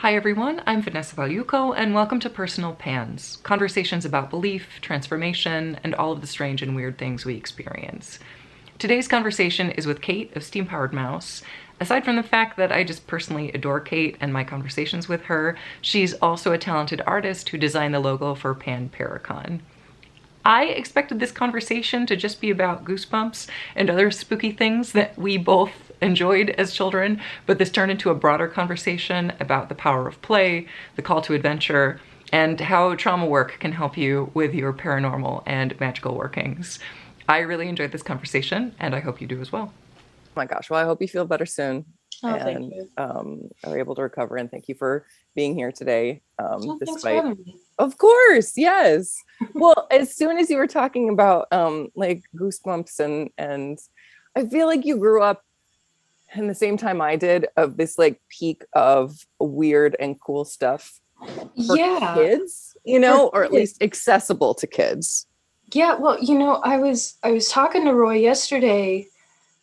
Hi everyone, I'm Vanessa Valuco, and welcome to Personal Pans, conversations about belief, transformation, and all of the strange and weird things we experience. Today's conversation is with Caite of Steampowered Mouse. Aside from the fact that I just personally adore Caite and my conversations with her, she's also a talented artist who designed the logo for PanParacon. I expected this conversation to just be about Goosebumps and other spooky things that we both enjoyed as children, but this turned into a broader conversation about the power of play, the call to adventure, and how trauma work can help you with your paranormal and magical workings. I really enjoyed this conversation, and I hope you do as well. Oh my gosh. Well, I hope you feel better soon Oh, thank and you. are able to recover. And thank you for being here today. Oh, thanks for Despite, having me. of course, yes. Well, as soon as you were talking about like Goosebumps and I feel like you grew up in the same time I did of this like peak of weird and cool stuff for Yeah, kids, for or at kids. least accessible to kids. Yeah, well, I was talking to Roy yesterday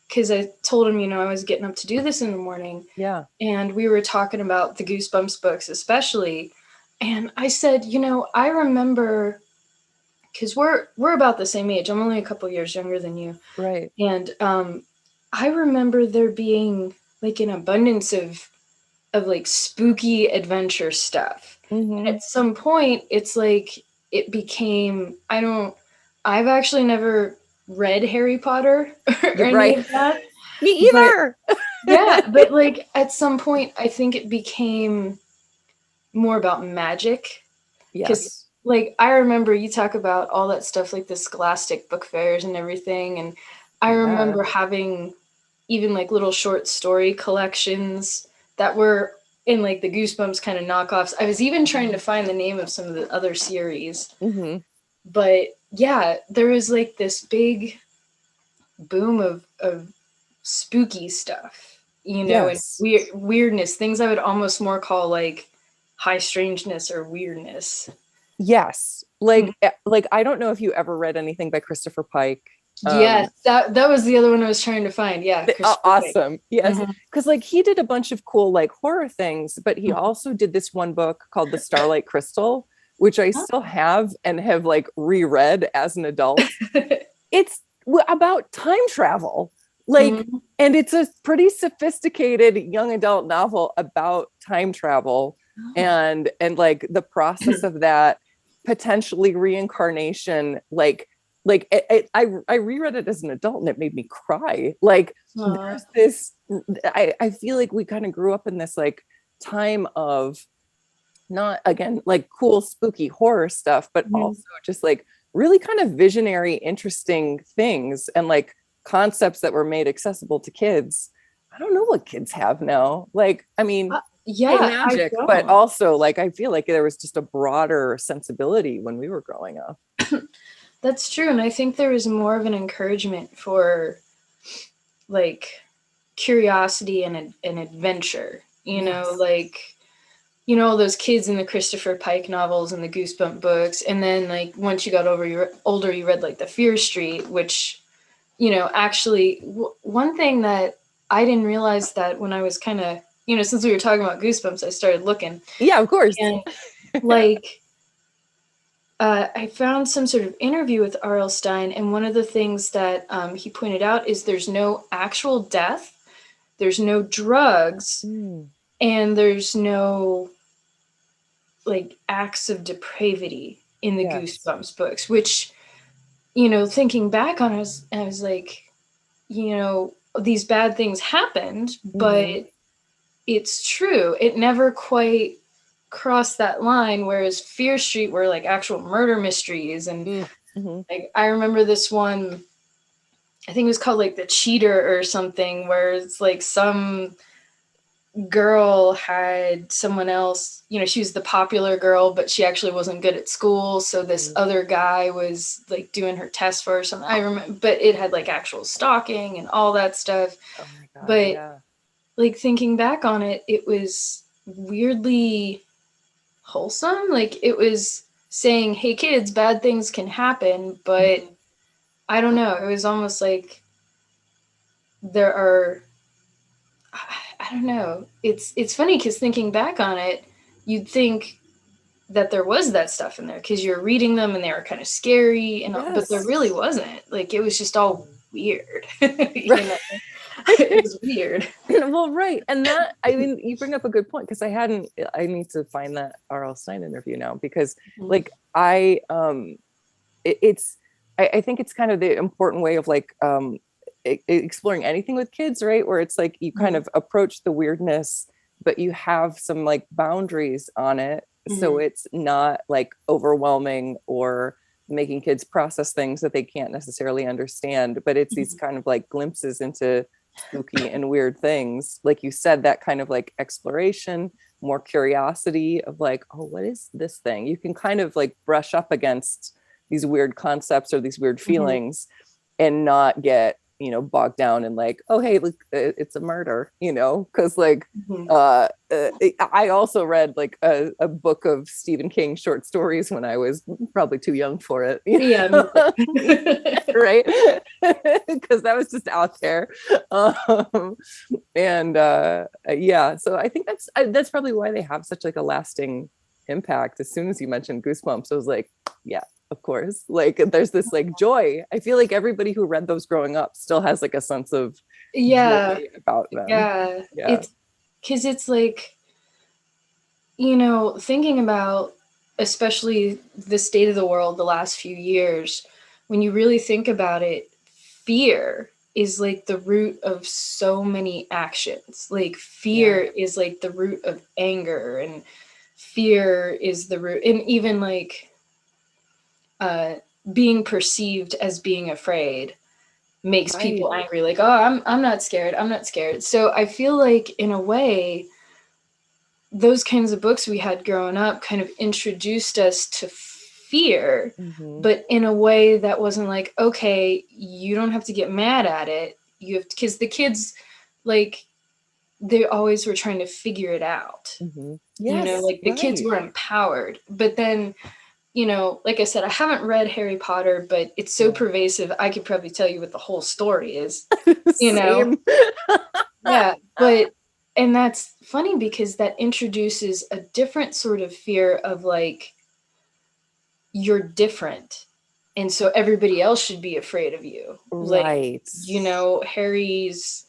because I told him, I was getting up to do this in the morning, Yeah. and we were talking about the Goosebumps books especially. And I said, I remember because we're about the same age. I'm only a couple years younger than you. Right. And I remember there being like an abundance of like spooky adventure stuff. And Mm-hmm. at some point, it's like it became, I've actually never read Harry Potter or You're any right. of that. Me But either. yeah, but like at some point, I think it became more about magic. Because Yes. like I remember you talk about all that stuff like the Scholastic book fairs and everything. And I Yeah. remember having even like little short story collections that were in like the Goosebumps kind of knockoffs. I was even trying to find the name of some of the other series, Mm-hmm. but yeah, there was like this big boom of spooky stuff, and Yes. weirdness, things I would almost more call like high strangeness or weirdness. Yes. Mm. Like I don't know if you ever read anything by Christopher Pike. Yes, that was the other one I was trying to find. Yeah, Christopher Pike. Awesome. Yes. Mhm. Because like he did a bunch of cool like horror things, but he also did this one book called The Starlight Crystal, which I still have and have like reread as an adult. It's about time travel. Like, Mhm. and it's a pretty sophisticated young adult novel about time travel and like the process of that potentially reincarnation I reread it as an adult and it made me cry. Like Aw. there's this I feel like we kind of grew up in this like time of not again like cool spooky horror stuff, but Mhm. also just like really kind of visionary interesting things and like concepts that were made accessible to kids. I don't know what kids have now. Like, I mean, hey, Yeah, I magic, but don't. also like I feel like there was just a broader sensibility when we were growing up. That's true, and I think there was more of an encouragement for like curiosity and adventure. Yes. Like all those kids in the Christopher Pike novels and the Goosebump books, and then like once you got older, you read like the Fear Street, which actually one thing that I didn't realize that when I was kind of since we were talking about Goosebumps, I started looking Yeah, of course. and like I found some sort of interview with R.L. Stine, and one of the things that he pointed out is there's no actual death, there's no drugs, Mm, and there's no like acts of depravity in the yes. Goosebumps books, which, thinking back on it, I was like, these bad things happened, but Mm-hmm. it's true. It never quite crossed that line, whereas Fear Street were like actual murder mysteries. And Mm-hmm. like I remember this one, I think it was called like The Cheater or something, where it's like some girl had someone else, she was the popular girl, but she actually wasn't good at school. So this other guy was like doing her test for her or something. I remember, but it had like actual stalking and all that stuff. Oh my God, But yeah. like thinking back on it, it was weirdly wholesome. Like it was saying, hey kids, bad things can happen, but Mm-hmm. I don't know. It was almost like there are I don't know. It's funny because thinking back on it, you'd think that there was that stuff in there because you're reading them and they were kind of scary and but there really wasn't. Like, it was just all weird. You know? It was weird. Well, right. And that, I mean, you bring up a good point, because I need to find that R.L. Stine interview now, because like I think it's kind of the important way of like exploring anything with kids, right? Where it's like you kind of approach the weirdness, but you have some like boundaries on it. So it's not like overwhelming or making kids process things that they can't necessarily understand, but it's these kind of like glimpses into spooky and weird things. Like you said, that kind of like exploration, more curiosity of like, oh, what is this thing? You can kind of like brush up against these weird concepts or these weird feelings and not get, you know, bogged down in like, oh, hey, look, it's a murder, you know, because like I also read like a book of Stephen King short stories when I was probably too young for it. Yeah. Right. Because that was just out there. And yeah, so I think that's probably why they have such like a lasting impact. As soon as you mentioned Goosebumps, I was like, yeah, of course. Like there's this like joy. I feel like everybody who read those growing up still has like a sense of joy about them. Yeah. It's because it's like, you know, thinking about especially the state of the world the last few years, when you really think about it, fear is like the root of so many actions. Like fear is like the root of anger, and fear is the root, and even like being perceived as being afraid makes people angry. Like, oh, I'm not scared. I'm not scared. So I feel like in a way, those kinds of books we had growing up kind of introduced us to fear, but in a way that wasn't like, okay, you don't have to get mad at it. You have to, because the kids, like, they always were trying to figure it out. You know, like the kids were empowered. But then, you know, like I said, I haven't read Harry Potter, but it's so pervasive. I could probably tell you what the whole story is, you know? Yeah. But, and that's funny because that introduces a different sort of fear of like, you're different. And so everybody else should be afraid of you. Like, you know, Harry's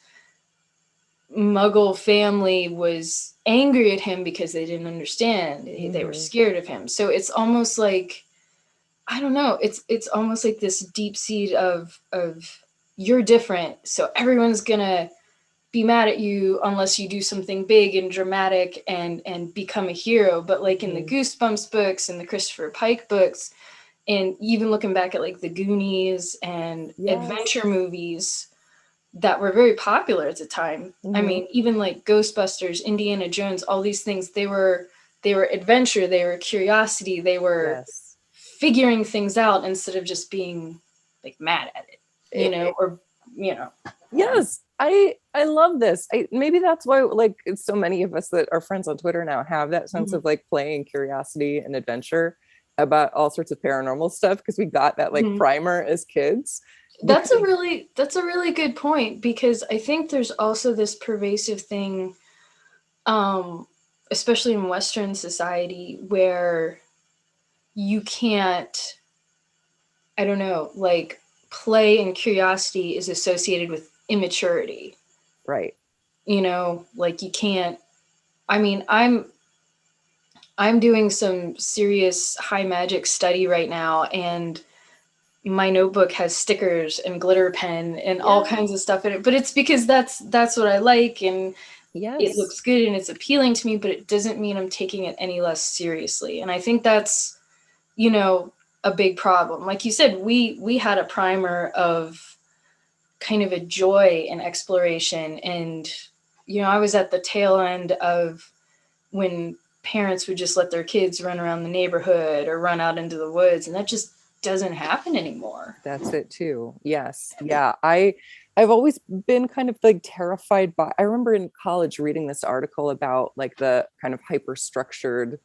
Muggle family was angry at him because they didn't understand. They were scared of him. So it's almost like, I don't know, it's almost like this deep seed of you're different, so everyone's gonna be mad at you unless you do something big and dramatic and become a hero. But like in the Goosebumps books and the Christopher Pike books, and even looking back at like the Goonies and adventure movies that were very popular at the time. I mean, even like Ghostbusters, Indiana Jones, all these things, they were adventure, they were curiosity, they were figuring things out instead of just being like mad at it, you know, or, you know. Yes, I love this. Maybe that's why like so many of us that are friends on Twitter now have that sense of like play and curiosity and adventure about all sorts of paranormal stuff, because we got that like primer as kids. That's a really good point, because I think there's also this pervasive thing, especially in Western society, where you can't, I don't know, like play and curiosity is associated with immaturity. Right. You know, like you can't, I mean, I'm doing some serious high magic study right now, and my notebook has stickers and glitter pen and all kinds of stuff in it, but it's because that's what I like, and it looks good and it's appealing to me, but it doesn't mean I'm taking it any less seriously. And I think that's, you know, a big problem. Like you said, we had a primer of kind of a joy and exploration, and you know, I was at the tail end of when parents would just let their kids run around the neighborhood or run out into the woods, and that just doesn't happen anymore. That's it too. Yes. Yeah. I've always been kind of like terrified by, I remember in college reading this article about like the kind of hyper structured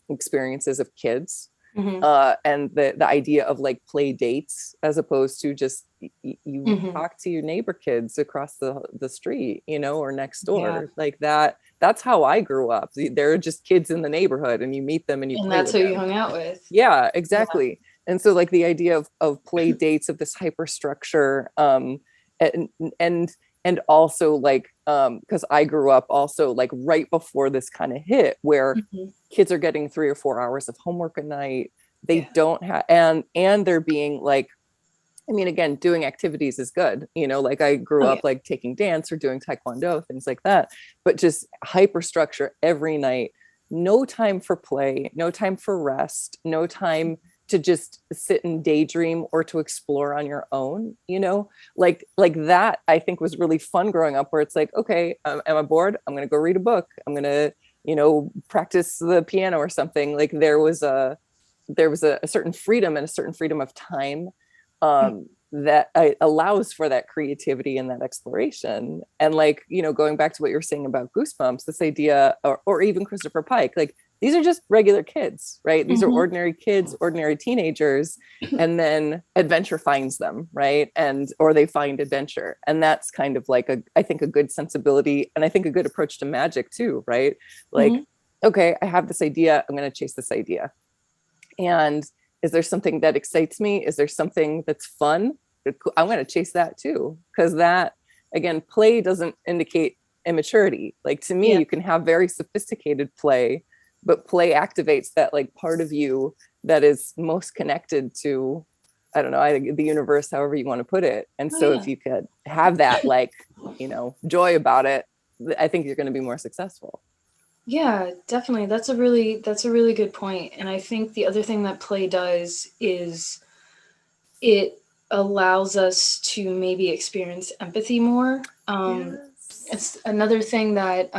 experiences of kids. And the idea of like play dates as opposed to just you talk to your neighbor kids across the street, you know, or next door, like that. that's how I grew up. They're just kids in the neighborhood, and you meet them and you And play that's with who them. you hung out with. Yeah, exactly. And so like the idea of play dates of this hyperstructure, and and and also like because I grew up also like right before this kind of hit, where Mhm. kids are getting 3 or 4 hours of homework a night. They Yeah. don't have, and they're being like, I mean, again, doing activities is good. Like I grew Oh up yeah. like taking dance or doing taekwondo, things like that. But just hyperstructure every night, no time for play, no time for rest, no time to just sit and daydream or to explore on your own, like that I think was really fun growing up, where it's like, okay, am I bored? I'm going to go read a book. I'm going to, practice the piano or something. Like there was a certain freedom and a certain freedom of time, that allows for that creativity and that exploration. And like, going back to what you were saying about Goosebumps, this idea, or even Christopher Pike, like these are just regular kids, right? These are Mhm. ordinary kids, ordinary teenagers, and then adventure finds them, right? Or they find adventure. And that's kind of like I think a good sensibility, and I think a good approach to magic too, right? Like, Mhm. okay, I have this idea, I'm going to chase this idea. And is there something that excites me? Is there something that's fun? I'm going to chase that too. Because that, again, play doesn't indicate immaturity. Like to me, Yeah. you can have very sophisticated play, but play activates that like part of you that is most connected to, I don't know, the universe, however you want to put it. And Oh so yeah. if you could have that, like, joy about it, I think you're going to be more successful. Yeah, definitely. That's a really good point. And I think the other thing that play does is it allows us to maybe experience empathy more. Yes. It's another thing that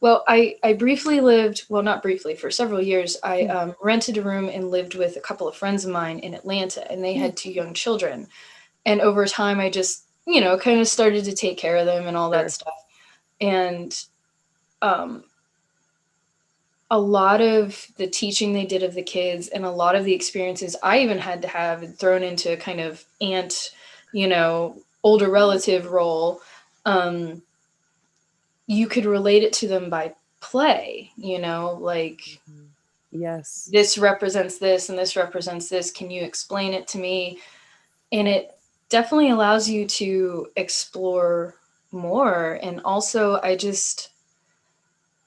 well, I briefly lived, well, not briefly, for several years. I rented a room and lived with a couple of friends of mine in Atlanta, and they had two young children. And over time, I just, kind of started to take care of them and all that Sure. stuff. And um, a lot of the teaching they did of the kids and a lot of the experiences I even had to have thrown into a kind of aunt, older relative role, um, you could relate it to them by play, like Yes. this represents this and this represents this. Can you explain it to me? And it definitely allows you to explore more. And also, I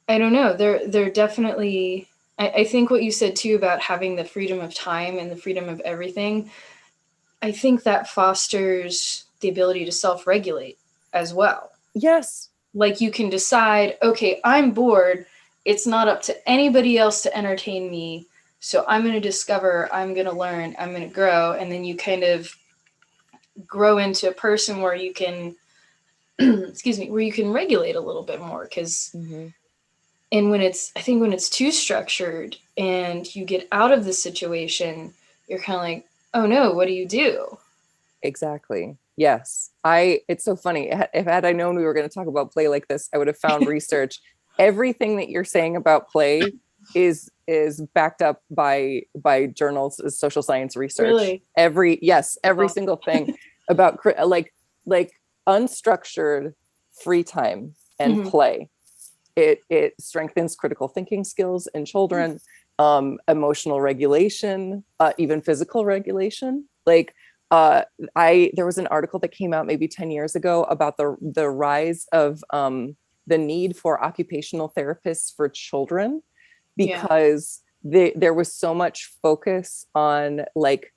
don't know. They're definitely. I think what you said too about having the freedom of time and the freedom of everything. I think that fosters the ability to self-regulate as well. Yes. Like you can decide, okay, I'm bored. It's not up to anybody else to entertain me. So I'm going to discover, I'm going to learn, I'm going to grow. And then you kind of grow into a person where you can, excuse me, where you can regulate a little bit more. Mm-hmm. And I think when it's too structured and you get out of the situation, you're kind of like, oh no, what do you do? Exactly. Yes. It's so funny. If had I known we were going to talk about play like this, I would have found research. Everything that you're saying about play is backed up by journals, social science research. Really? Every Wow. single thing about like unstructured free time and Mhm. play. It strengthens critical thinking skills in children, emotional regulation, even physical regulation. Like there was an article that came out maybe 10 years ago about the rise of the need for occupational therapists for children, Yeah. because there was so much focus on like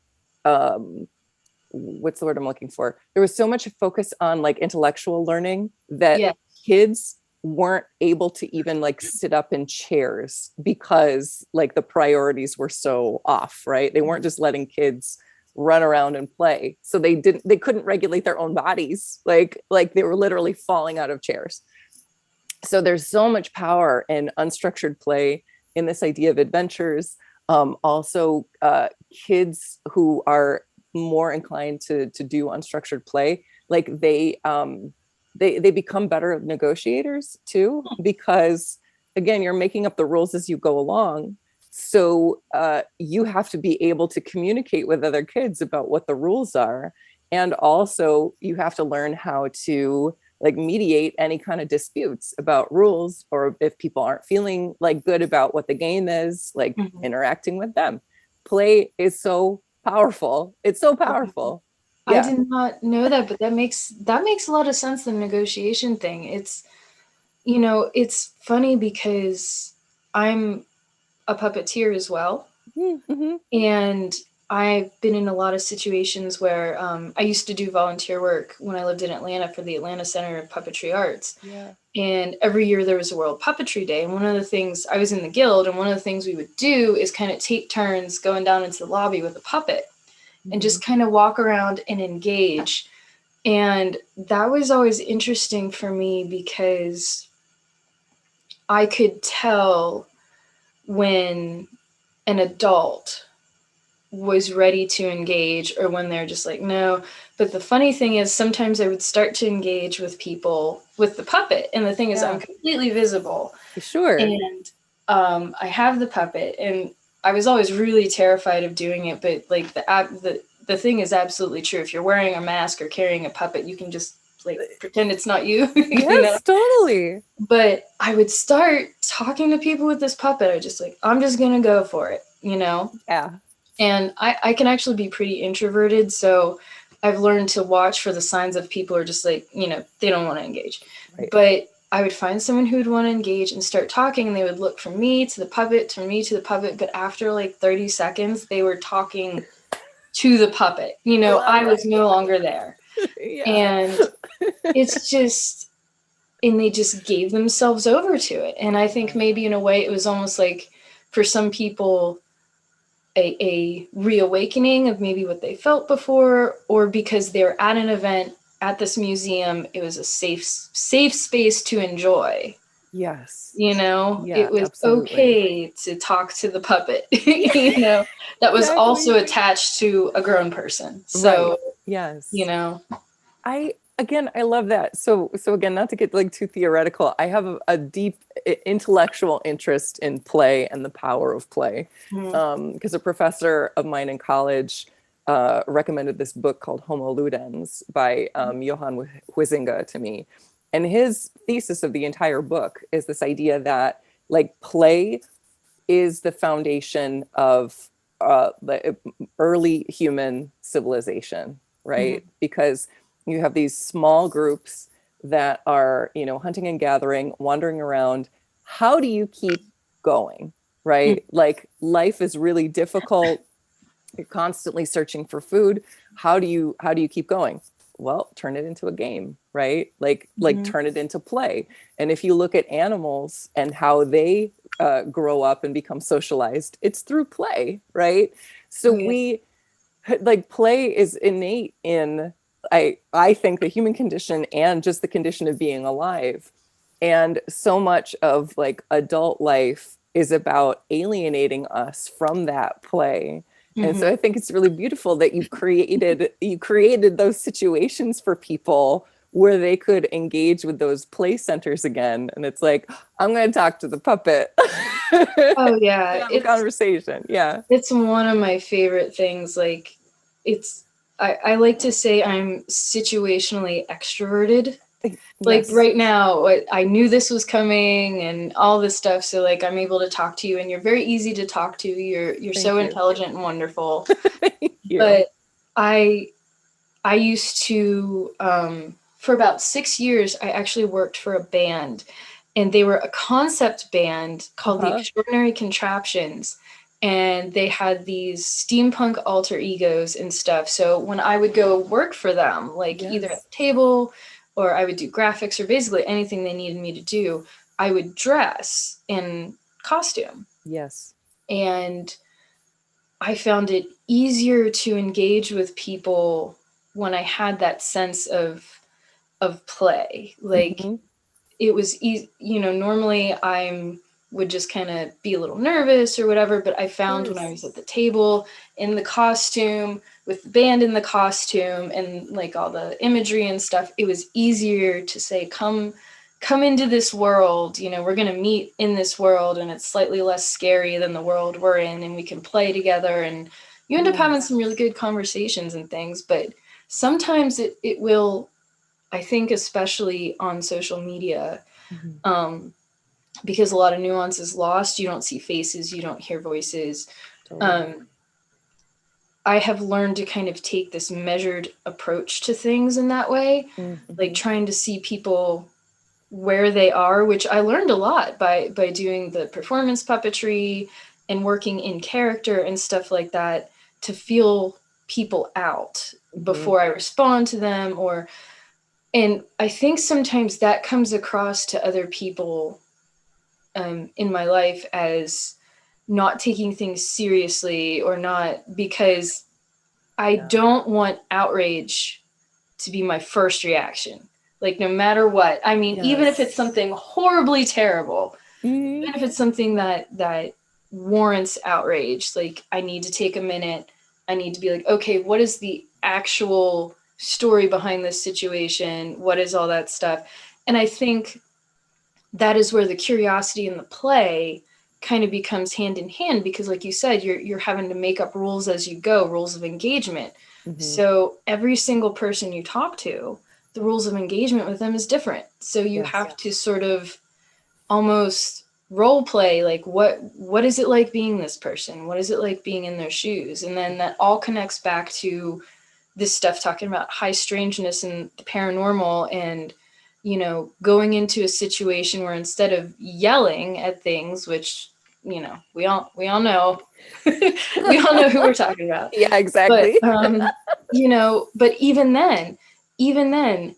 what's the word I'm looking for? There was so much focus on like intellectual learning that Yeah. kids weren't able to even like sit up in chairs because like the priorities were so off, right? They weren't just letting kids run around and play. So they couldn't regulate their own bodies. Like they were literally falling out of chairs. So there's so much power in unstructured play, in this idea of adventures. Also, kids who are more inclined to do unstructured play, like they become better negotiators too, because again, you're making up the rules as you go along. So you have to be able to communicate with other kids about what the rules are, and also you have to learn how to like mediate any kind of disputes about rules, or if people aren't feeling like good about what the game is, like interacting with them. Play is so powerful. It's so powerful. I Yeah. did not know that, but that makes a lot of sense, the negotiation thing. It's, you know, it's funny because I'm a puppeteer as well. Mm-hmm. And I've been in a lot of situations where I used to do volunteer work when I lived in Atlanta for the Atlanta Center of Puppetry Arts. Yeah. And every year there was a World Puppetry Day. And one of the things, I was in the guild, and one of the things we would do is kind of take turns going down into the lobby with a puppet and just kind of walk around and engage. And that was always interesting for me because I could tell when an adult was ready to engage or when they're just like, no. But the funny thing is, sometimes I would start to engage with people with the puppet. And the thing is, I'm completely visible. Sure. And I have the puppet, and I was always really terrified of doing it. But like the thing is absolutely true. If you're wearing a mask or carrying a puppet, you can just like pretend it's not you. Yes, you know? totally. But I would start talking to people with this puppet. I just like, I'm just gonna go for it, you know? Yeah. And I can actually be pretty introverted, so I've learned to watch for the signs of people who are just like, you know, they don't want to engage. Right. But I would find someone who would want to engage and start talking, and they would look from me to the puppet, to me to the puppet. But after like 30 seconds, they were talking to the puppet. You know, I was no longer there. Yeah. And it's just, and they just gave themselves over to it. And I think maybe in a way it was almost like, for some people, a reawakening of maybe what they felt before, or because they were at an event at this museum, it was a safe space to enjoy. Yes. You know, Yeah, it was absolutely. okay to talk to the puppet, you know, that was Exactly. also attached to a grown person. So, right. Yes. you know, I love that. So again, not to get like too theoretical, I have a deep intellectual interest in play and the power of play. Because a professor of mine in college recommended this book called Homo Ludens by Johann Huizinga to me. And his thesis of the entire book is this idea that like play is the foundation of the early human civilization, right? Because you have these small groups that are, you know, hunting and gathering, wandering around. How do you keep going, right? Like life is really difficult. You're constantly searching for food. How do you keep going? Well, turn it into a game, right? Like turn it into play. And if you look at animals and how they grow up and become socialized, it's through play, right? So we like play is innate in I think the human condition and just the condition of being alive. And so much of like adult life is about alienating us from that play. And so I think it's really beautiful that you created those situations for people where they could engage with those play centers again. And it's like, I'm going to talk to the puppet. oh yeah, have a conversation. Yeah. It's one of my favorite things. Like I like to say I'm situationally extroverted. Like right now, I knew this was coming and all this stuff. So like I'm able to talk to you, and you're very easy to talk to. You're so intelligent and wonderful. Thank you. But I used to for about 6 years, I actually worked for a band, and they were a concept band called the Extraordinary Contraptions. And they had these steampunk alter egos and stuff. So when I would go work for them, like either at the table or I would do graphics or basically anything they needed me to do, I would dress in costume. Yes. And I found it easier to engage with people when I had that sense of play. Like it was easy, you know, normally I would just kind of be a little nervous or whatever, but I found when I was at the table in the costume with the band in the costume and like all the imagery and stuff, it was easier to say, come into this world, you know, we're going to meet in this world, and it's slightly less scary than the world we're in, and we can play together, and you end up having some really good conversations and things. But sometimes it will, I think especially on social media, Mhm. because a lot of nuance is lost. You don't see faces, you don't hear voices. Totally. I have learned to kind of take this measured approach to things in that way, like Mhm. trying to see people where they are, which I learned a lot by doing the performance puppetry and working in character and stuff like that, to feel people out Mhm. before I respond to them. And I think sometimes that comes across to other people in my life as not taking things seriously, or not, because I Yeah. don't want outrage to be my first reaction. Like, no matter what. I mean, even if it's Yes. something horribly terrible, Mhm. even if it's something that warrants outrage, like, I need to take a minute. I need to be like, okay, what is the actual story behind this situation? What is all that stuff? And I think that is where the curiosity and the play kind of becomes hand in hand, because like you said, you're having to make up rules as you go, rules of engagement. Mhm. So every single person you talk to, the rules of engagement with them is different. So you Yes. have to sort of almost role play, like, what is it like being this person? What is it like being in their shoes? And then that all connects back to this stuff talking about high strangeness and the paranormal, and going into a situation where instead of yelling at things, which we all know we all know who we're talking about. Yeah, But exactly. but even then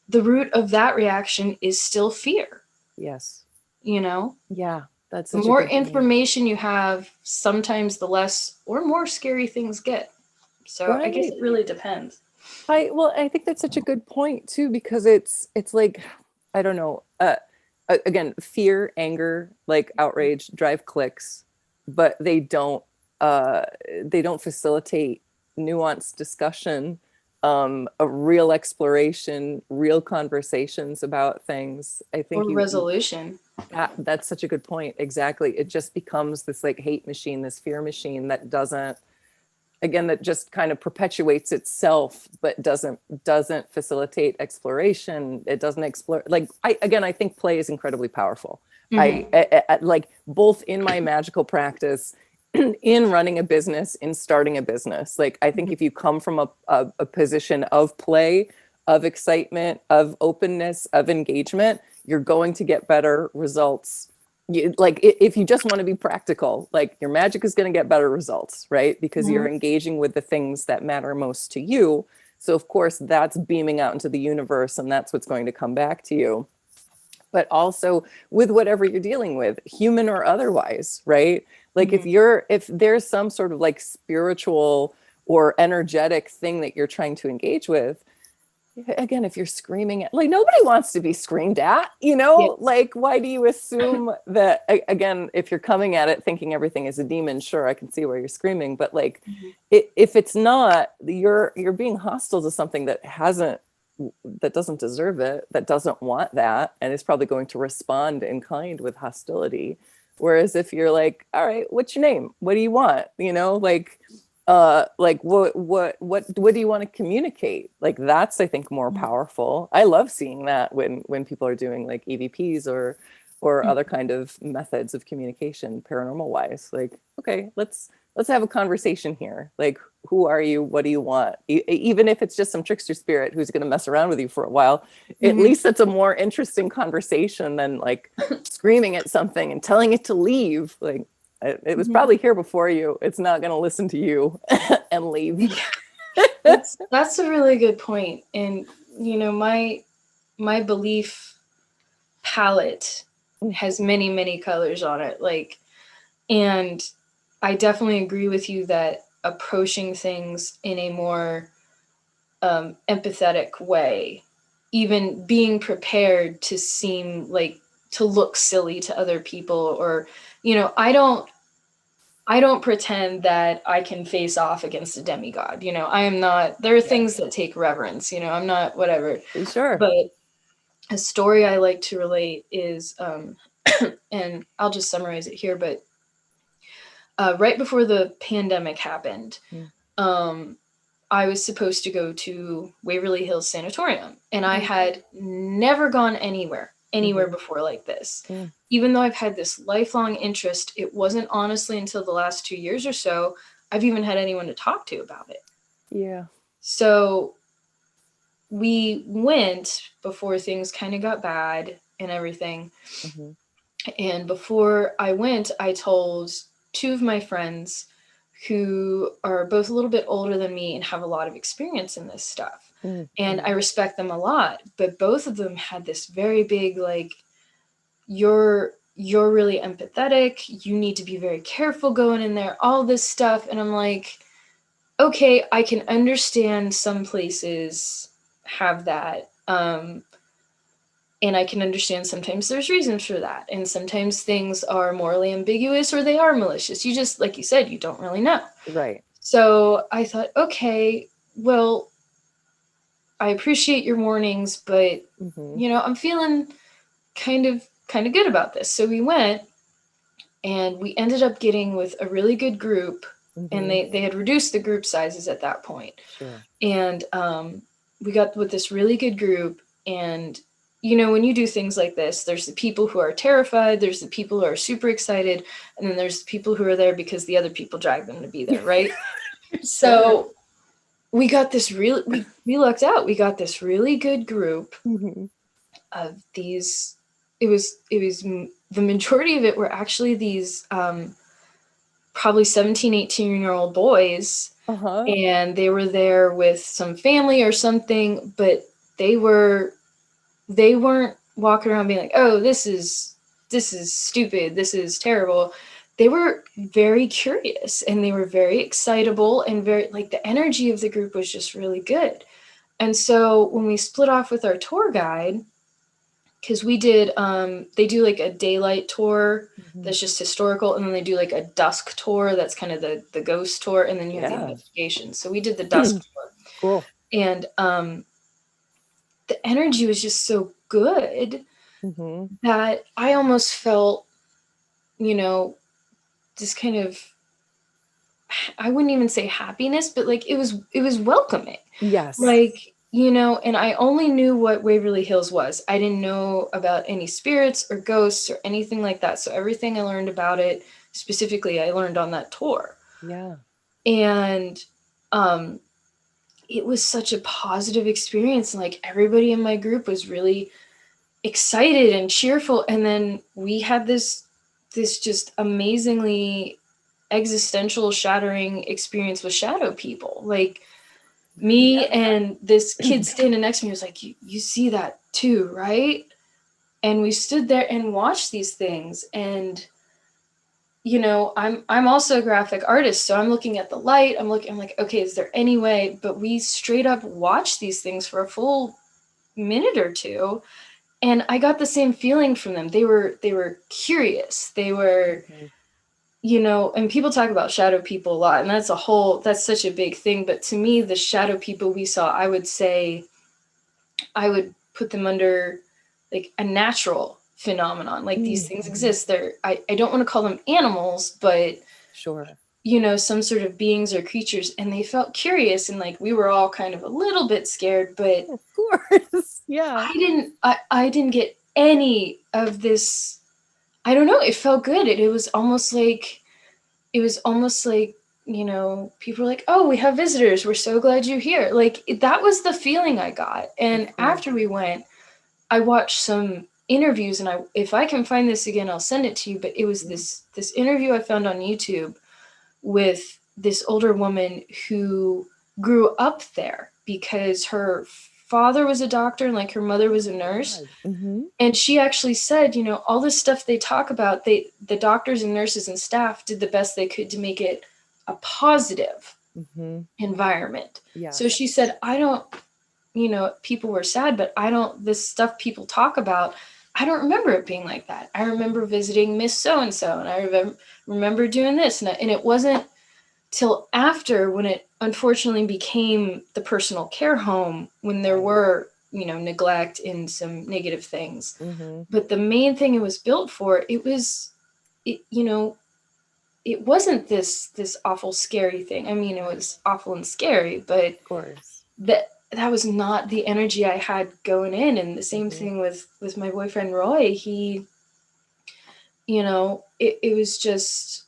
the root of that reaction is still fear. Yes. you know Yeah, that's the such a more good point. information you have, sometimes the less or more scary things get. So I guess Right. it really depends. I think that's such a good point too, because it's like, I don't know, again, fear, anger, like outrage drive clicks, but they don't facilitate nuanced discussion, a real exploration, real conversations about things. I think Or resolution. that's such a good point. Exactly. It just becomes this like hate machine, this fear machine that doesn't, again, that just kind of perpetuates itself, but doesn't facilitate exploration. It doesn't explore, like, I think play is incredibly powerful. Mm-hmm. Like, both in my magical practice, in running a business, in starting a business, like, I think if you come from a position of play, of excitement, of openness, of engagement, you're going to get better results. Like, if you just want to be practical, like, your magic is going to get better results, right? Because you're Mm-hmm. engaging with the things that matter most to you. So of course that's beaming out into the universe, and that's what's going to come back to you. But also with whatever you're dealing with, human or otherwise, right? Like, Mm-hmm. if there's some sort of like spiritual or energetic thing that you're trying to engage with, again, if you're screaming at, like, nobody wants to be screamed at, Yes. like, why do you assume that, again, if you're coming at it thinking everything is a demon, sure, I can see where you're screaming, but like, Mm-hmm. if it's not, you're being hostile to something that doesn't deserve it, that doesn't want that, and is probably going to respond in kind with hostility. Whereas if you're like, all right, what's your name, what do you want, like, what do you want to communicate? Like, that's, I think, more powerful. I love seeing that when people are doing like EVPs or other kind of methods of communication, paranormal wise. Like, okay, let's have a conversation here. Like, who are you, what do you want? Even if it's just some trickster spirit who's going to mess around with you for a while, at Mm-hmm. least it's a more interesting conversation than like screaming at something and telling it to leave. Like, it was Mm-hmm. probably here before you. It's not going to listen to you and leave. Yeah, that's a really good point. And my belief palette has many, many colors on it. Like, and I definitely agree with you that approaching things in a more empathetic way, even being prepared to seem like, to look silly to other people, or I don't pretend that I can face off against a demigod. I am not. There are things Yes. that take reverence. I'm not whatever. Sure. But a story I like to relate is, and I'll just summarize it here, but right before the pandemic happened, Mm. um, I was supposed to go to Waverly Hills Sanatorium, and I had never gone anywhere before like this. Even though I've had this lifelong interest, it wasn't honestly until the last 2 years or so I've even had anyone to talk to about it. Yeah. So we went before things kind of got bad and everything. And before I went, I told two of my friends who are both a little bit older than me and have a lot of experience in this stuff. And I respect them a lot, but both of them had this very big, like, you're really empathetic, you need to be very careful going in there, all this stuff. And I'm like, okay, I can understand some places have that. And I can understand sometimes there's reasons for that. And sometimes things are morally ambiguous or they are malicious. You just, like you said, you don't really know. Right. So I thought, okay, well, I appreciate your warnings, but you know, I'm feeling kind of good about this. So we went, and we ended up getting with a really good group, and they had reduced the group sizes at that point. Sure. And we got with this really good group. And you know, when you do things like this, there's the people who are terrified, there's the people who are super excited, and then there's the people who are there because the other people dragged them to be there, right? So we got this really, we lucked out. We got this really good group of these. It was the majority of it were actually these probably 17, 18-year-old boys. And they were there with some family or something, but they weren't walking around being like, oh, this is stupid, this is terrible. They were very curious, and they were very excitable, and very, like, the energy of the group was just really good. And so when we split off with our tour guide, because we did they do like a daylight tour that's just historical, and then they do like a dusk tour that's kind of the ghost tour, and then you have the investigation. So we did the dusk tour. Cool. And the energy was just so good that I almost felt, you know, this kind of, I wouldn't even say happiness, but like it was welcoming. Yes. Like, you know, and I only knew what Waverly Hills was. I didn't know about any spirits or ghosts or anything like that. So everything I learned about it, specifically, I learned on that tour. Yeah. And it was such a positive experience. Like, everybody in my group was really excited and cheerful. And then we had this just amazingly existential shattering experience with shadow people. Like, me and this kid standing next to me was like, you see that too, right? And we stood there and watched these things. And, you know, I'm also a graphic artist, so I'm looking at the light. I'm like, okay, is there any way? But we straight up watched these things for a full minute or two. And I got the same feeling from them. They were curious. They were, you know, and people talk about shadow people a lot, and that's such a big thing. But to me, the shadow people we saw, I would say, I would put them under like a natural phenomenon. Like, these things exist. I don't want to call them animals, but sure, you know, some sort of beings or creatures, and they felt curious, and like we were all kind of a little bit scared, but of course. Yeah. I didn't get any of this. I don't know, it felt good. It was almost like, you know, people were like, oh, we have visitors, we're so glad you're here. Like, that was the feeling I got. And after we went, I watched some interviews, and if I can find this again, I'll send it to you. But it was this interview I found on YouTube with this older woman who grew up there because her father was a doctor and like her mother was a nurse. And she actually said, you know, all this stuff they talk about, the doctors and nurses and staff did the best they could to make it a positive environment. So she said, I don't, you know, people were sad, but this stuff people talk about, I don't remember it being like that. I remember visiting Miss So-and-so, and I remember doing this. And it wasn't till after, when it unfortunately became the personal care home, when there were, you know, neglect and some negative things. But the main thing it was built for, you know, it wasn't this awful scary thing. I mean, it was awful and scary, but Of course. that was not the energy I had going in. And the same thing with my boyfriend Roy. He, you know, it was just,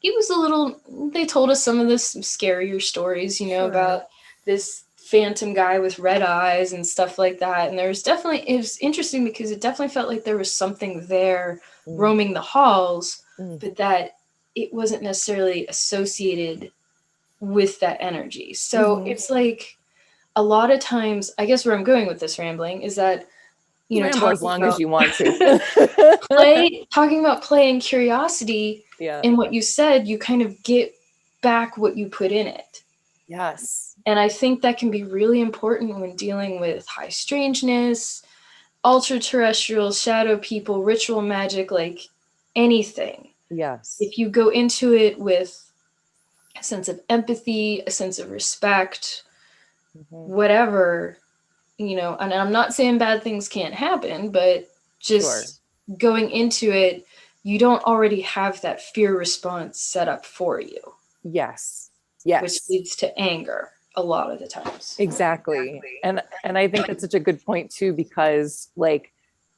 he was a little, they told us some of the scarier stories, you know, about this phantom guy with red eyes and stuff like that. And there was definitely, it was interesting because it definitely felt like there was something there roaming the halls, but that it wasn't necessarily associated with that energy. So it's like, a lot of times, I guess where I'm going with this rambling is that, you know, Ramble as long as you want to. talking about play and curiosity, and what you said, you kind of get back what you put in it. Yes. And I think that can be really important when dealing with high strangeness, ultra terrestrial, shadow people, ritual magic, like anything. Yes. If you go into it with a sense of empathy, a sense of respect, whatever, you know, and I'm not saying bad things can't happen, but just going into it, you don't already have that fear response set up for you. Yes. Yes. Which leads to anger a lot of the times. Exactly. And I think that's such a good point too, because like,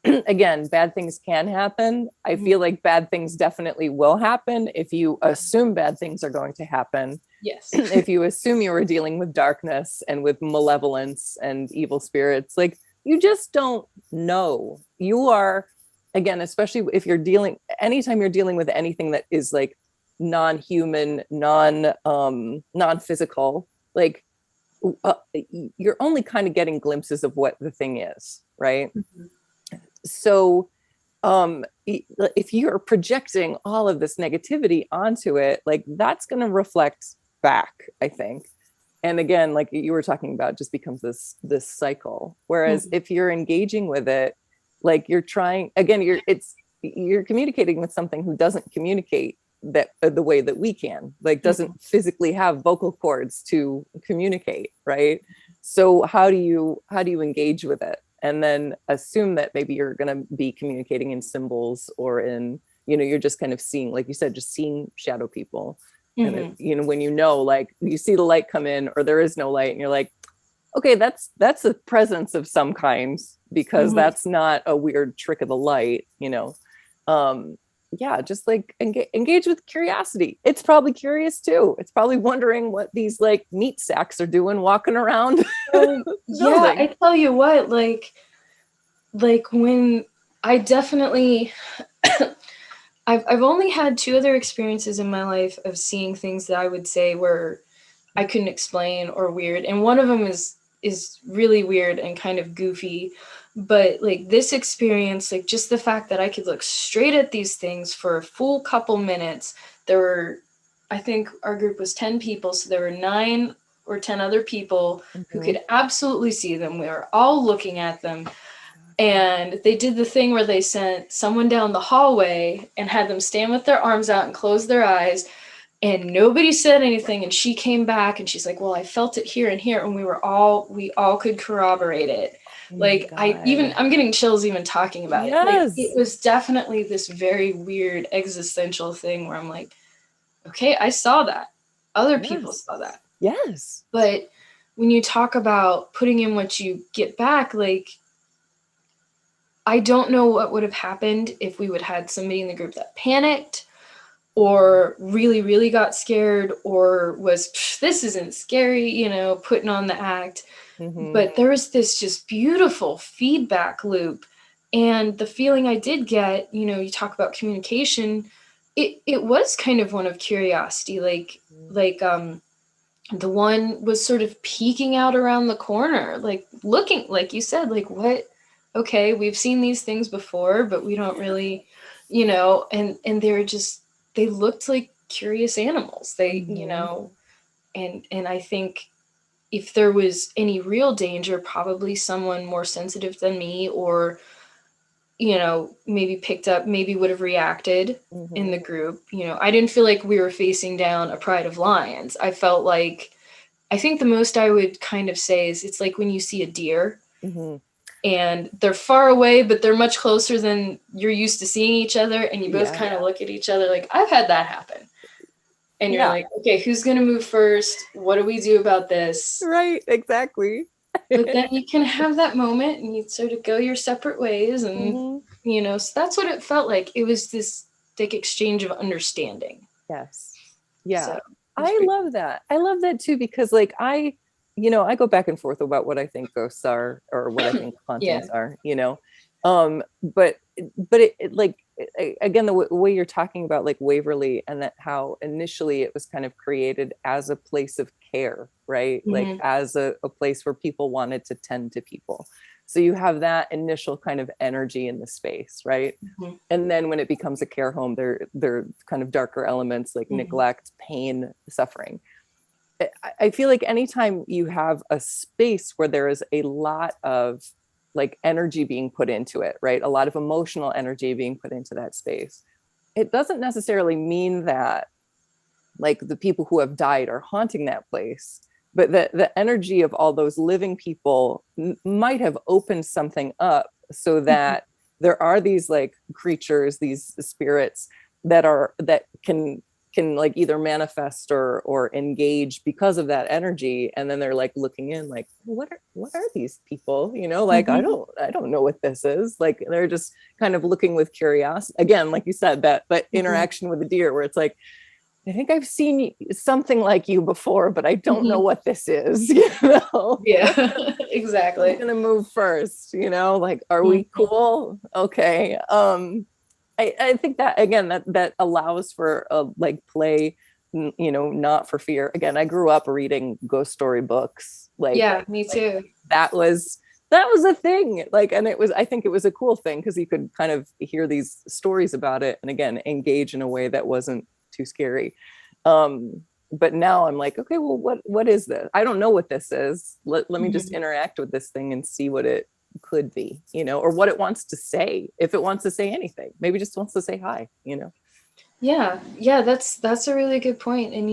again, bad things can happen. I feel like bad things definitely will happen if you assume bad things are going to happen. Yes. If you assume you were dealing with darkness and with malevolence and evil spirits, like you just don't know. You are, again, especially if you're dealing, anytime you're dealing with anything that is like non-human, non-physical, like you're only kind of getting glimpses of what the thing is, right? So if you're projecting all of this negativity onto it, like that's going to reflect back, I think. And again, like you were talking about, just becomes this cycle. Whereas if you're engaging with it, like you're trying, again, you're communicating with something who doesn't communicate that the way that we can, like doesn't physically have vocal cords to communicate, right? So how do you engage with it? And then assume that maybe you're going to be communicating in symbols or in, you know, you're just kind of seeing, like you said, just seeing shadow people. And it, you know, when you know, like you see the light come in or there is no light and you're like, okay, that's a presence of some kind, because that's not a weird trick of the light, you know. Yeah, just like engage with curiosity. It's probably curious too. It's probably wondering what these like meat sacks are doing walking around. Yeah, I tell you what, like when I definitely I've only had 2 other experiences in my life of seeing things that I would say were I couldn't explain or weird, and one of them is really weird and kind of goofy. But like this experience, like just the fact that I could look straight at these things for a full couple minutes. There were, I think our group was 10 people, so there were 9 or 10 other people who could absolutely see them. We were all looking at them. And they did the thing where they sent someone down the hallway and had them stand with their arms out and close their eyes. And nobody said anything. And she came back and she's like, well, I felt it here and here. And we all could corroborate it. Like I'm getting chills even talking about it. Like it was definitely this very weird existential thing where I'm like, okay, I saw that. Other people saw that. Yes. But when you talk about putting in what you get back, like, I don't know what would have happened if we would have had somebody in the group that panicked or really, really got scared or was, this isn't scary, you know, putting on the act. But there was this just beautiful feedback loop. And the feeling I did get, you know, you talk about communication, it was kind of one of curiosity, like the one was sort of peeking out around the corner, like looking, like you said, like what, okay, we've seen these things before, but we don't really, you know, and they looked like curious animals. They, you know, and I think if there was any real danger, probably someone more sensitive than me or, you know, maybe picked up, maybe would have reacted in the group. You know, I didn't feel like we were facing down a pride of lions. I felt like, I think the most I would kind of say is it's like when you see a deer and they're far away, but they're much closer than you're used to seeing each other. And you both kind of look at each other like, I've had that happen. And you're Yeah. like, okay, who's going to move first? What do we do about this? Right. Exactly. But then you can have that moment and you sort of go your separate ways. And, Mm-hmm. So that's what it felt like. It was this like exchange of understanding. Yes. Yeah. So I love that. I love that too, because like I go back and forth about what I think ghosts are or what I think hauntings are, but again, the way you're talking about like Waverly and that how initially it was kind of created as a place of care, right? Like as a place where people wanted to tend to people. So you have that initial kind of energy in the space, right? And then when it becomes a care home, they're kind of darker elements like neglect, pain, suffering. I feel like anytime you have a space where there is a lot of like energy being put into it, right? A lot of emotional energy being put into that space. It doesn't necessarily mean that like the people who have died are haunting that place, but the energy of all those living people might have opened something up so that there are these like creatures, these spirits that can like either manifest or engage because of that energy, and then they're like looking in like what are these people, like I don't know what this is, like they're just kind of looking with curiosity again, like you said, that interaction with the deer where it's like, I think I've seen something like you before, but I don't know what this is, Yeah, exactly. I'm gonna move first, like, are we cool? Okay. I think that again, that allows for a like play, not for fear. Again, I grew up reading ghost story books. Like, yeah, me too. That was a thing. Like, and I think it was a cool thing because you could kind of hear these stories about it and again, engage in a way that wasn't too scary. But now I'm like, okay, well, what is this? I don't know what this is. Let me just interact with this thing and see what it could be, or what it wants to say. If it wants to say anything, maybe just wants to say hi, Yeah, that's a really good point. And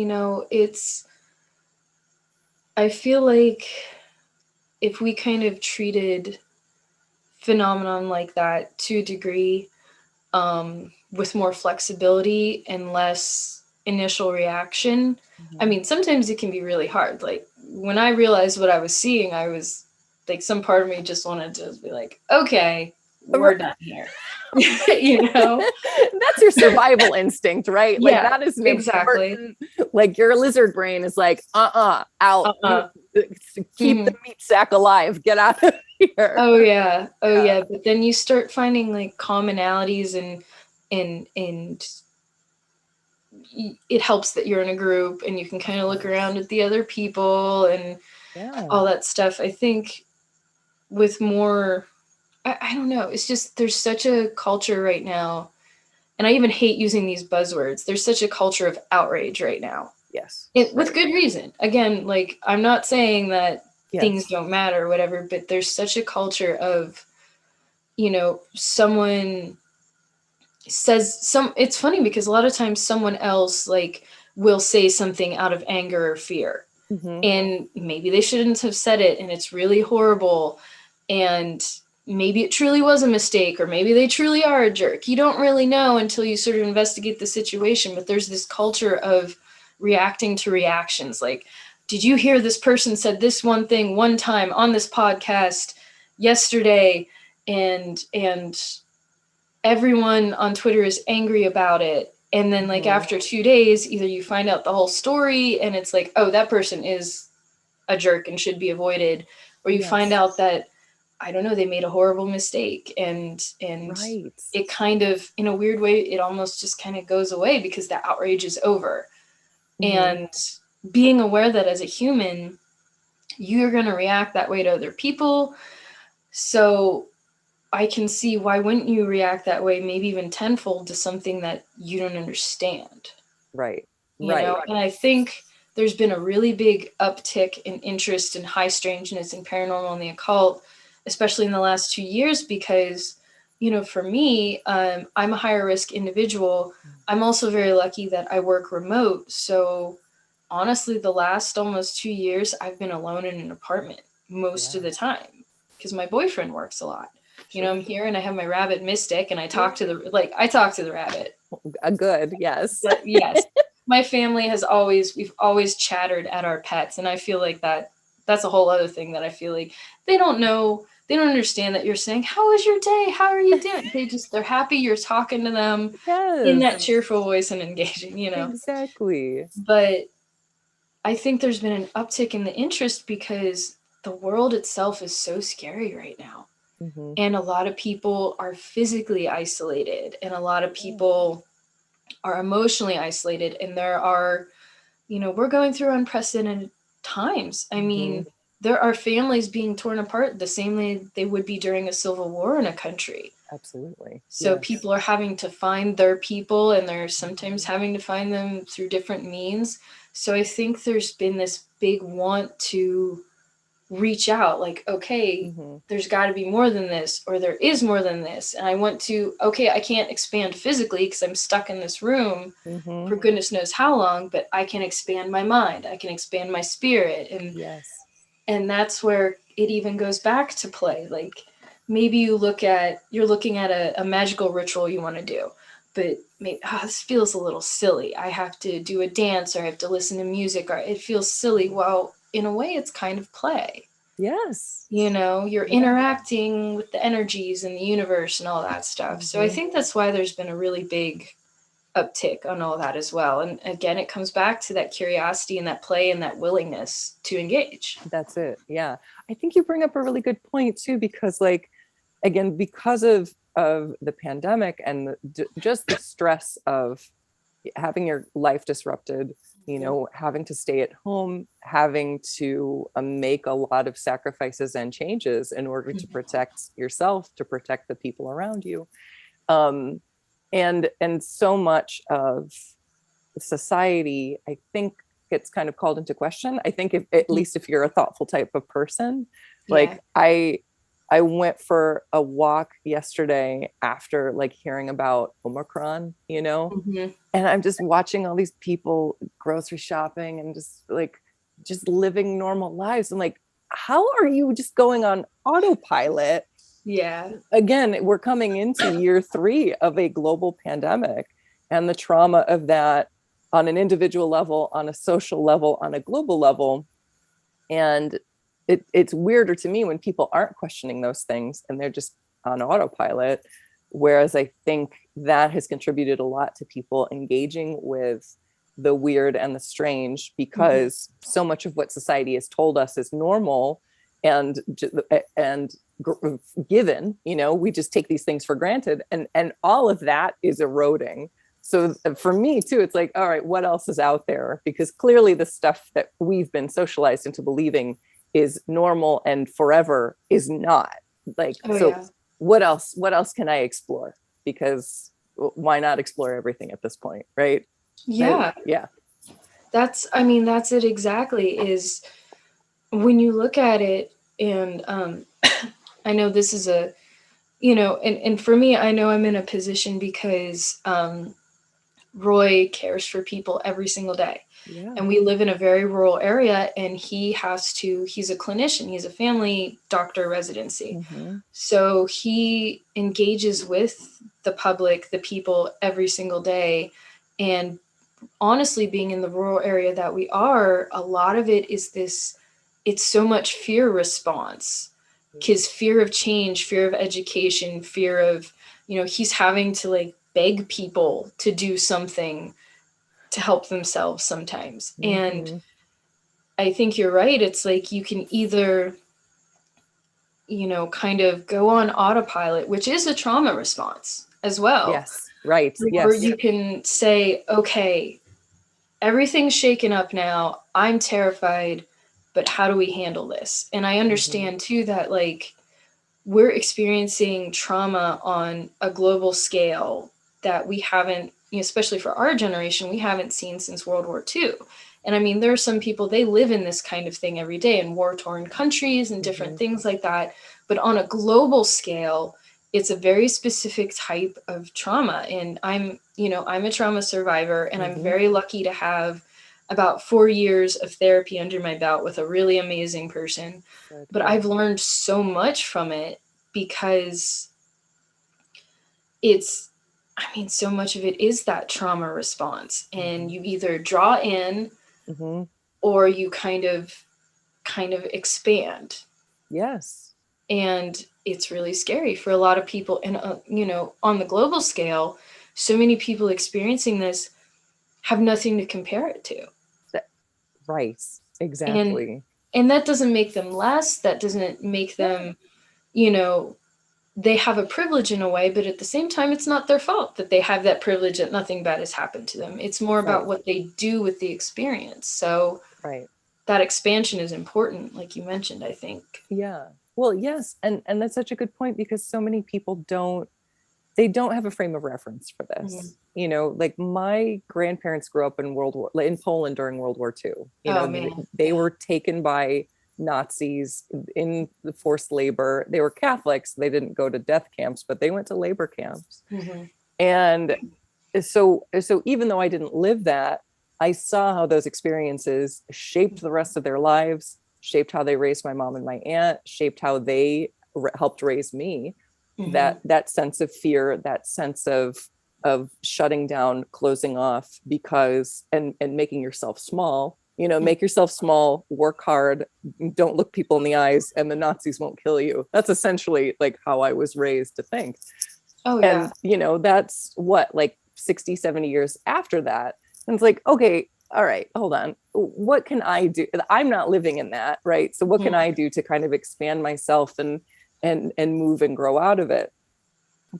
I feel like if we kind of treated phenomenon like that to a degree, with more flexibility and less initial reaction. I mean, sometimes it can be really hard. Like when I realized what I was seeing, I was like, some part of me just wanted to be like, okay, we're done here. That's your survival instinct, right? Yeah, like that is an exactly. important, like your lizard brain is like, out, keep the meat sack alive, get out of here. Oh yeah. But then you start finding like commonalities and it helps that you're in a group and you can kind of look around at the other people and all that stuff. I think with more, I don't know, it's just there's such a culture right now, and I even hate using these buzzwords. There's such a culture of outrage right now. Yes. With good reason. Again, like I'm not saying that things don't matter or whatever, but there's such a culture of, someone says it's funny because a lot of times someone else like will say something out of anger or fear, and maybe they shouldn't have said it and it's really horrible, and maybe it truly was a mistake, or maybe they truly are a jerk. You don't really know until you sort of investigate the situation, but there's this culture of reacting to reactions. Like, did you hear this person said this one thing one time on this podcast yesterday, and everyone on Twitter is angry about it. And then like after 2 days, either you find out the whole story and it's like, oh, that person is a jerk and should be avoided, or you find out that, I don't know, they made a horrible mistake, and it kind of, in a weird way, it almost just kind of goes away because the outrage is over. And being aware that as a human, you're going to react that way to other people. So I can see why wouldn't you react that way, maybe even tenfold, to something that you don't understand. Right. And I think there's been a really big uptick in interest in high strangeness and paranormal and the occult, especially in the last 2 years, because, for me, I'm a higher risk individual. I'm also very lucky that I work remote. So honestly, the last almost 2 years, I've been alone in an apartment most of the time because my boyfriend works a lot. I'm here and I have my rabbit Mystic, and I talk to the rabbit. Good. Yes. But yes. my family we've always chattered at our pets. And I feel like that's a whole other thing that I feel like they don't understand that you're saying, how was your day? How are you doing? They're happy you're talking to them in Yes, that cheerful voice and engaging, exactly. But I think there's been an uptick in the interest because the world itself is so scary right now. Mm-hmm. And a lot of people are physically isolated, and a lot of people are emotionally isolated. And there are, we're going through unprecedented times. I mean, there are families being torn apart the same way they would be during a civil war in a country. Absolutely. So Yes. people are having to find their people, and they're sometimes having to find them through different means. So I think there's been this big want to reach out, like, okay, there's got to be more than this, or there is more than this. And I want to, okay, I can't expand physically because I'm stuck in this room for goodness knows how long, but I can expand my mind. I can expand my spirit. And yes. And that's where it even goes back to play. Like, maybe you're looking at a magical ritual you want to do, but maybe, this feels a little silly. I have to do a dance, or I have to listen to music, or it feels silly. Well, in a way, it's kind of play. Yes. You're interacting with the energies in the universe and all that stuff. So I think that's why there's been a really big uptick on all that as well. And again, it comes back to that curiosity and that play and that willingness to engage. That's it. Yeah. I think you bring up a really good point too, because like, again, because of the pandemic and just the stress of having your life disrupted, having to stay at home, having to make a lot of sacrifices and changes in order to protect yourself, to protect the people around you. And so much of society, I think, gets kind of called into question. I think at least if you're a thoughtful type of person, like I went for a walk yesterday after like hearing about Omicron, and I'm just watching all these people grocery shopping and just living normal lives. I'm like, how are you just going on autopilot? Yeah. Again, we're coming into year 3 of a global pandemic, and the trauma of that on an individual level, on a social level, on a global level. And it's weirder to me when people aren't questioning those things and they're just on autopilot. Whereas I think that has contributed a lot to people engaging with the weird and the strange, because so much of what society has told us is normal and given, we just take these things for granted, and all of that is eroding. So for me too, it's like, all right, what else is out there? Because clearly the stuff that we've been socialized into believing is normal and forever is not. Like, what else can I explore? Because why not explore everything at this point, right? Yeah. Yeah. That's it exactly. Is when you look at it, and I know this is and for me, I know I'm in a position because Roy cares for people every single day. Yeah. And we live in a very rural area, and he's a clinician, he's a family doctor residency. So he engages with the public, the people, every single day. And honestly, being in the rural area that we are, a lot of it is it's so much fear response, because fear of change, fear of education, fear of, he's having to like beg people to do something to help themselves sometimes. And I think you're right. It's like you can either, kind of go on autopilot, which is a trauma response as well. Yes. Right. Or you can say, okay, everything's shaken up now. I'm terrified, but how do we handle this? And I understand too that like we're experiencing trauma on a global scale that we haven't, especially for our generation, we haven't seen since World War II. And I mean, there are some people, they live in this kind of thing every day in war-torn countries and different things like that. But on a global scale, it's a very specific type of trauma. And I'm a trauma survivor, and I'm very lucky to have about 4 years of therapy under my belt with a really amazing person. But I've learned so much from it, because it's I mean, so much of it is that trauma response, and you either draw in or you kind of expand. Yes. And it's really scary for a lot of people. And, you know, on the global scale, so many people experiencing this have nothing to compare it to. Right. Exactly. And that doesn't make them less. That doesn't make them, you know, they have a privilege in a way, but at the same time, it's not their fault that they have that privilege, that nothing bad has happened to them. It's more about what they do with the experience. So that expansion is important, like you mentioned, I think. Yeah. Well, yes. And that's such a good point, because so many people don't have a frame of reference for this. You know, like my grandparents grew up in Poland during World War II. You know, they were taken by Nazis in the forced labor. They were Catholics. They didn't go to death camps, but they went to labor camps. And so even though I didn't live that, I saw how those experiences shaped the rest of their lives, shaped how they raised my mom and my aunt, shaped how they helped raise me. That sense of fear, that sense of shutting down, closing off, because and making yourself small. You know, make yourself small, work hard, don't look people in the eyes, and the Nazis won't kill you. That's essentially like how I was raised to think. And you know, that's what, like 60, 70 years after that. And it's like, okay, all right, hold on. What can I do? I'm not living in that, right? So what can I do to kind of expand myself and move and grow out of it?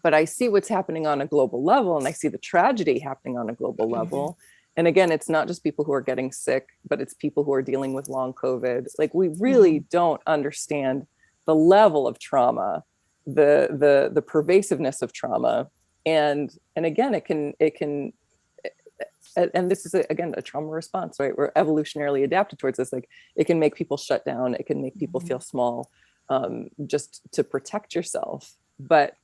But I see what's happening on a global level, and I see the tragedy happening on a global level. And again, it's not just people who are getting sick, but it's people who are dealing with long COVID. Like, we really don't understand the level of trauma, the pervasiveness of trauma. And again, it can, and this is again a trauma response, right? We're evolutionarily adapted towards this. Like, it can make people shut down, it can make people feel small, just to protect yourself. But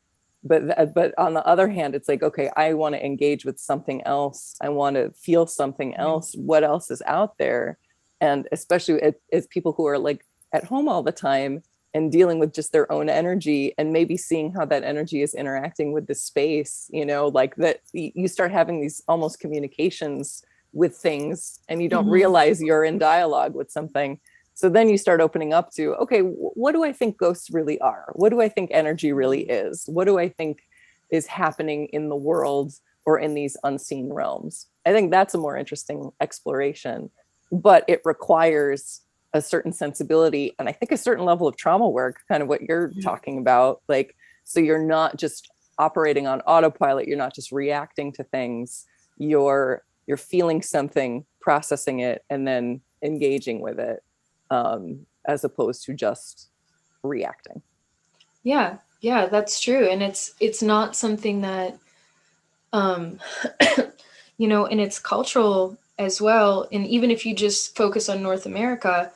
on the other hand, it's like, okay, I want to engage with something else. I want to feel something else. What else is out there? And especially as people who are like at home all the time and dealing with just their own energy, and maybe seeing how that energy is interacting with the space, you know, like that you start having these almost communications with things, and you don't realize you're in dialogue with something. So then you start opening up to, okay, what do I think ghosts really are? What do I think energy really is? What do I think is happening in the world or in these unseen realms? I think that's a more interesting exploration, but it requires a certain sensibility, and I think a certain level of trauma work, kind of what you're talking about. Like, so you're not just operating on autopilot, you're not just reacting to things, you're feeling something, processing it, and then engaging with it. As opposed to just reacting. Yeah, that's true. And it's not something that, you know, and it's cultural as well. And even if you just focus on North America,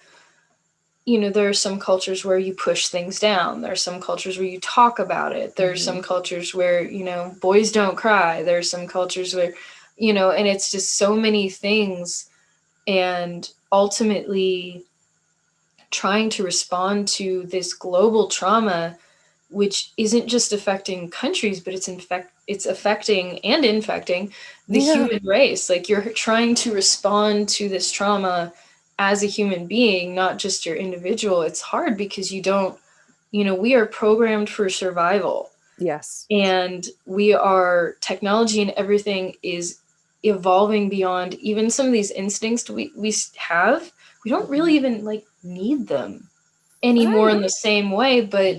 you know, there are some cultures where you push things down. There are some cultures where you talk about it. There are some cultures where, you know, boys don't cry. There are some cultures where, you know, and it's just so many things. And ultimately, trying to respond to this global trauma, which isn't just affecting countries, but it's affecting and infecting the human race. Like, you're trying to respond to this trauma as a human being, not just your individual. It's hard because you don't, you know, we are programmed for survival. Yes. And technology and everything is evolving beyond even some of these instincts we have. We don't really even like need them anymore in the same way, but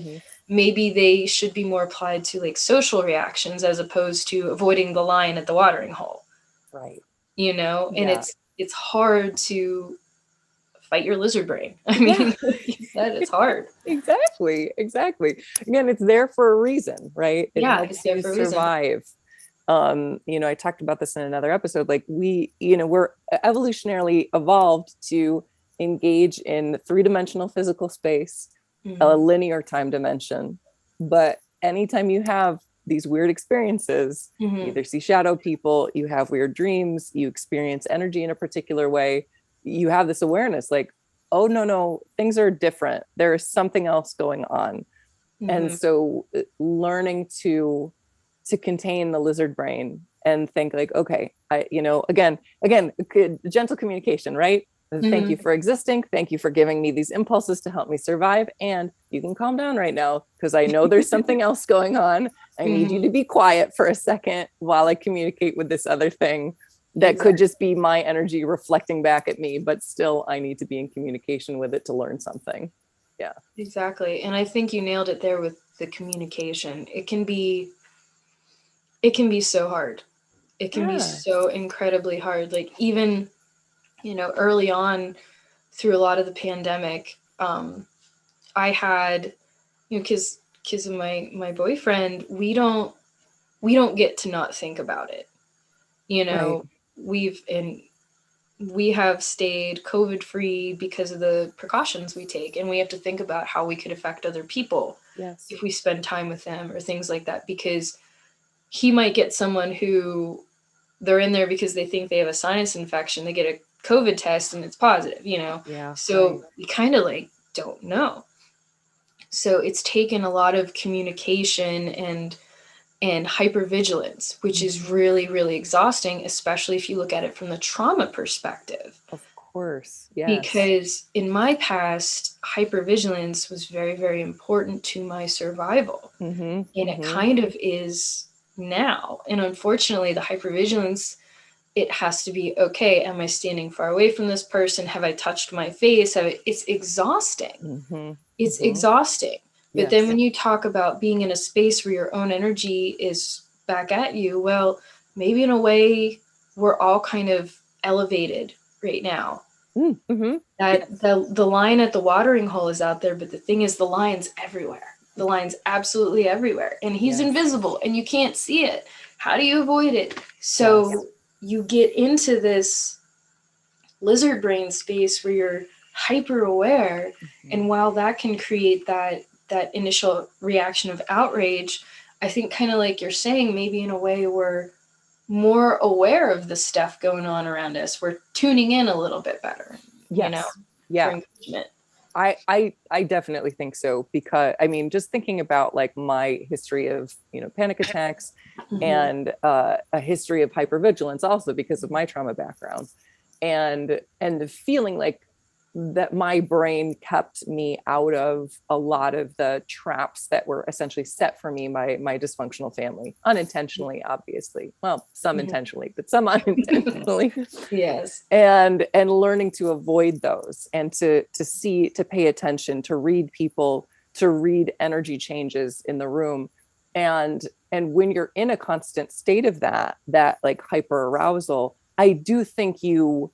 maybe they should be more applied to like social reactions as opposed to avoiding the lion at the watering hole. Right. You know, and it's hard to fight your lizard brain. I mean, like you said, it's hard. Exactly. Again, it's there for a reason, right? It helps you survive. You know, I talked about this in another episode. Like, we're evolutionarily evolved to engage in 3-dimensional physical space, a linear time dimension. But anytime you have these weird experiences, you either see shadow people, you have weird dreams, you experience energy in a particular way, you have this awareness like, oh, no, things are different. There is something else going on. And so learning to to contain the lizard brain and think like, okay, again, gentle communication, right? Thank you for existing. Thank you for giving me these impulses to help me survive. And you can calm down right now because I know there's something else going on. I need you to be quiet for a second while I communicate with this other thing that could just be my energy reflecting back at me, but still I need to be in communication with it to learn something. Yeah. Exactly. And I think you nailed it there with the communication. It can be so hard. It can be so incredibly hard. Like even, early on through a lot of the pandemic, I had, because of my boyfriend, we don't get to not think about it. Right. We have stayed COVID free because of the precautions we take, and we have to think about how we could affect other people if we spend time with them or things like that, because he might get someone who they're in there because they think they have a sinus infection. They get a COVID test and it's positive, Yeah. So we kind of like don't know. So it's taken a lot of communication and hypervigilance, which is really, really exhausting, especially if you look at it from the trauma perspective. Of course. Yes. Because in my past, hypervigilance was very, very important to my survival. And it kind of is now. And unfortunately, the hypervigilance, it has to be, okay, am I standing far away from this person? Have I touched my face? It's exhausting. It's exhausting. But then when you talk about being in a space where your own energy is back at you, well, maybe in a way we're all kind of elevated right now. That the line at the watering hole is out there, but the thing is the line's everywhere. The line's absolutely everywhere. And he's invisible and you can't see it. How do you avoid it? So you get into this lizard brain space where you're hyper aware. And while that can create that initial reaction of outrage, I think kind of like you're saying, maybe in a way we're more aware of the stuff going on around us. We're tuning in a little bit better, Yeah. for engagement. I definitely think so, because I mean, just thinking about like my history of, panic attacks and a history of hypervigilance also because of my trauma background, and feeling like that my brain kept me out of a lot of the traps that were essentially set for me by my dysfunctional family, unintentionally, obviously. Well, some intentionally, but some unintentionally. Yes. And learning to avoid those and to pay attention, to read people, to read energy changes in the room. And when you're in a constant state of that like hyper arousal, I do think you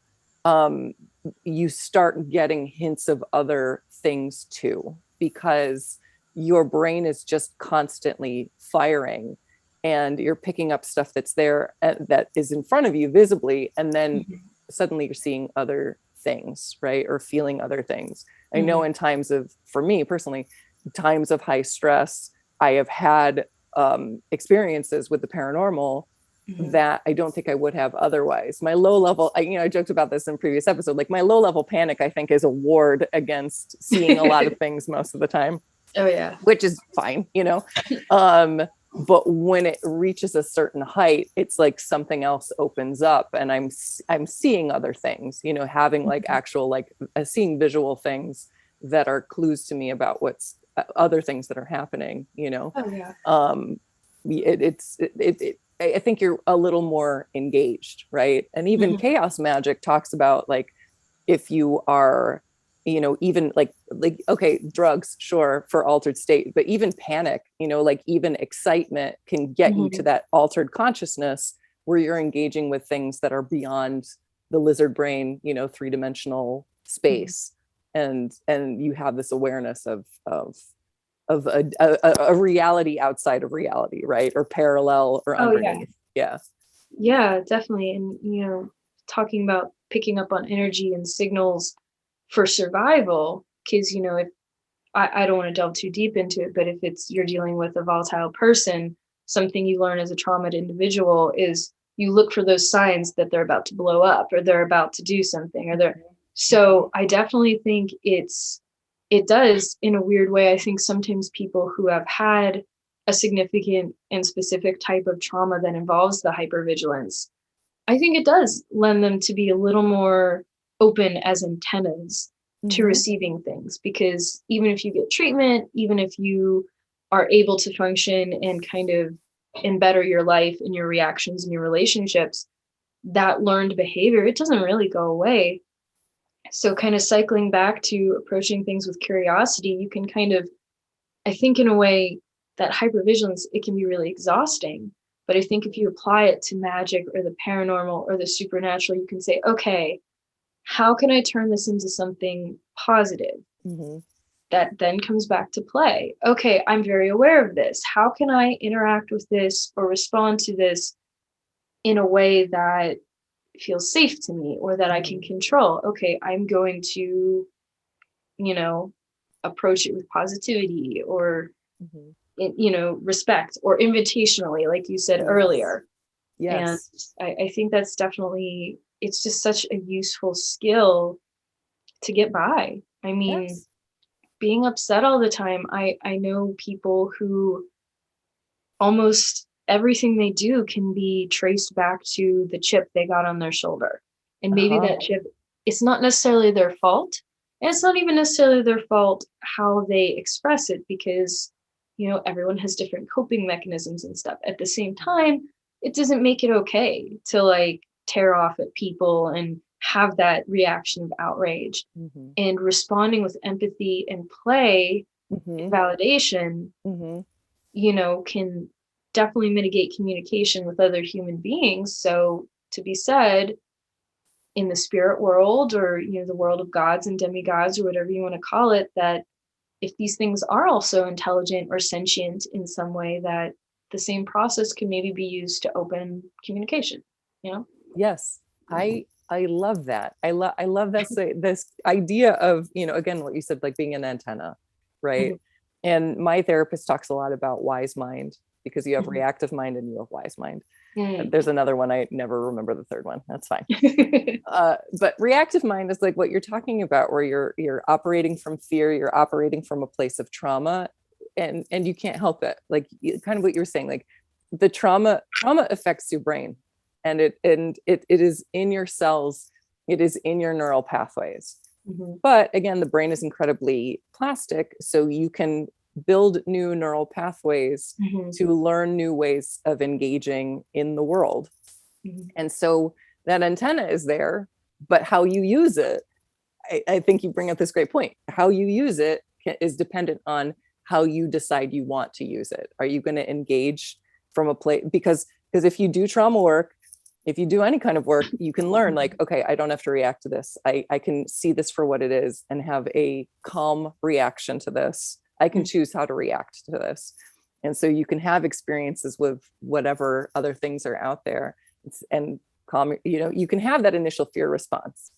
start getting hints of other things too, because your brain is just constantly firing and you're picking up stuff that's there that is in front of you visibly. And then suddenly you're seeing other things, right? Or feeling other things. I know in times of, for me personally, times of high stress, I have had experiences with the paranormal that I don't think I would have otherwise. My low level, I joked about this in previous episode, like my low level panic, I think, is a ward against seeing a lot of things most of the time. Oh yeah. Which is fine, but when it reaches a certain height, it's like something else opens up and I'm seeing other things, having like actual, like seeing visual things that are clues to me about what's other things that are happening, Oh yeah. I think you're a little more engaged, right? And even chaos magic talks about like, if you are, even like, okay, drugs, sure, for altered state, but even panic, like even excitement can get you to that altered consciousness where you're engaging with things that are beyond the lizard brain, 3-dimensional space. And you have this awareness of a reality outside of reality, right? Or parallel or underneath. Yeah, definitely. And talking about picking up on energy and signals for survival, because if I don't want to delve too deep into it, but if you're dealing with a volatile person, something you learn as a traumatized individual is you look for those signs that they're about to blow up or they're about to do something, or they're so I definitely think it does, in a weird way. I think sometimes people who have had a significant and specific type of trauma that involves the hypervigilance, I think it does lend them to be a little more open as antennas to receiving things, because even if you get treatment, even if you are able to function and kind of and better your life and your reactions and your relationships, that learned behavior, it doesn't really go away. So kind of cycling back to approaching things with curiosity, you can kind of, I think in a way that hypervigilance, it can be really exhausting. But I think if you apply it to magic or the paranormal or the supernatural, you can say, okay, how can I turn this into something positive? That then comes back to play. Okay, I'm very aware of this. How can I interact with this or respond to this in a way that feels safe to me or that I can control? Okay, I'm going to, you know, approach it with positivity or, you know, respect, or invitationally, like you said earlier. Yes. And I think that's definitely, it's just such a useful skill to get by. I mean, being upset all the time, I know people who almost everything they do can be traced back to the chip they got on their shoulder. And maybe that chip, it's not necessarily their fault. And it's not even necessarily their fault how they express it, because, you know, everyone has different coping mechanisms and stuff. At the same time, it doesn't make it okay to like tear off at people and have that reaction of outrage. And responding with empathy and play, and validation, you know, can definitely mitigate communication with other human beings. So to be said, in the spirit world, or, you know, the world of gods and demigods, or whatever you want to call it, that if these things are also intelligent or sentient in some way, that the same process can maybe be used to open communication, you know? Yes. I love that. I love this idea of, you know, again, what you said, like being an antenna, right? And my therapist talks a lot about wise mind, because you have reactive mind and you have wise mind. There's another one, I never remember the third one. That's fine. But reactive mind is like what you're talking about, where you're operating from fear, you're operating from a place of trauma, and you can't help it. Like kind of what you were saying, like the trauma affects your brain, and it is in your cells, it is in your neural pathways. But again, the brain is incredibly plastic, so you can build new neural pathways to learn new ways of engaging in the world. And so that antenna is there, but how you use it, I think you bring up this great point. How you use it is dependent on how you decide you want to use it. Are you going to engage from a place? Because if you do trauma work, if you do any kind of work, you can learn like, okay, I don't have to react to this. I can see this for what it is and have a calm reaction to this. I can choose how to react to this. And so you can have experiences with whatever other things are out there, and calm, you know, you can have that initial fear response,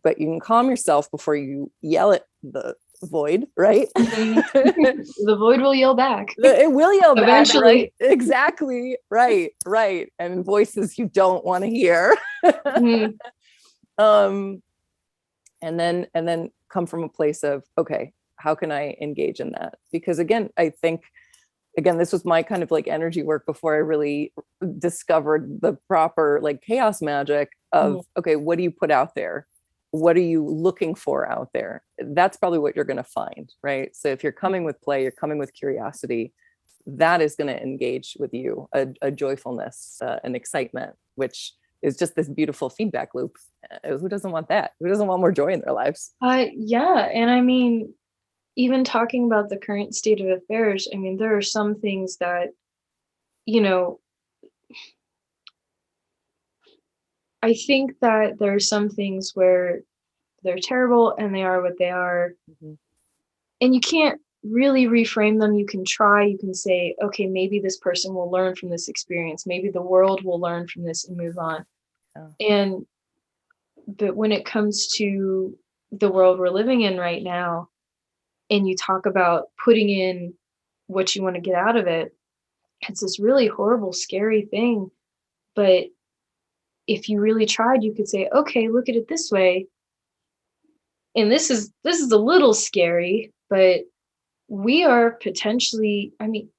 but you can calm yourself before you yell at the void, right? The void will yell back. It will yell eventually. back, right? Exactly. Right. And voices you don't want to hear. And then come from a place of, okay, how can I engage in that? Because again, I think, this was my kind of like energy work before I really discovered the proper like chaos magic of, okay, what do you put out there? What are you looking for out there? That's probably what you're going to find, right? So if you're coming with play, you're coming with curiosity, that is going to engage with you, a joyfulness, an excitement, which is just this beautiful feedback loop. Who doesn't want that? Who doesn't want more joy in their lives? Yeah. And I mean, even talking about the current state of affairs, I mean, there are some things that, you know, I think that there are some things where they're terrible and they are what they are. And you can't really reframe them. You can try, you can say, okay, maybe this person will learn from this experience. Maybe the world will learn from this and move on. But when it comes to the world we're living in right now, and you talk about putting in what you want to get out of it, it's this really horrible, scary thing. But if you really tried, you could say, okay, look at it this way. And this is a little scary, but we are potentially, I mean,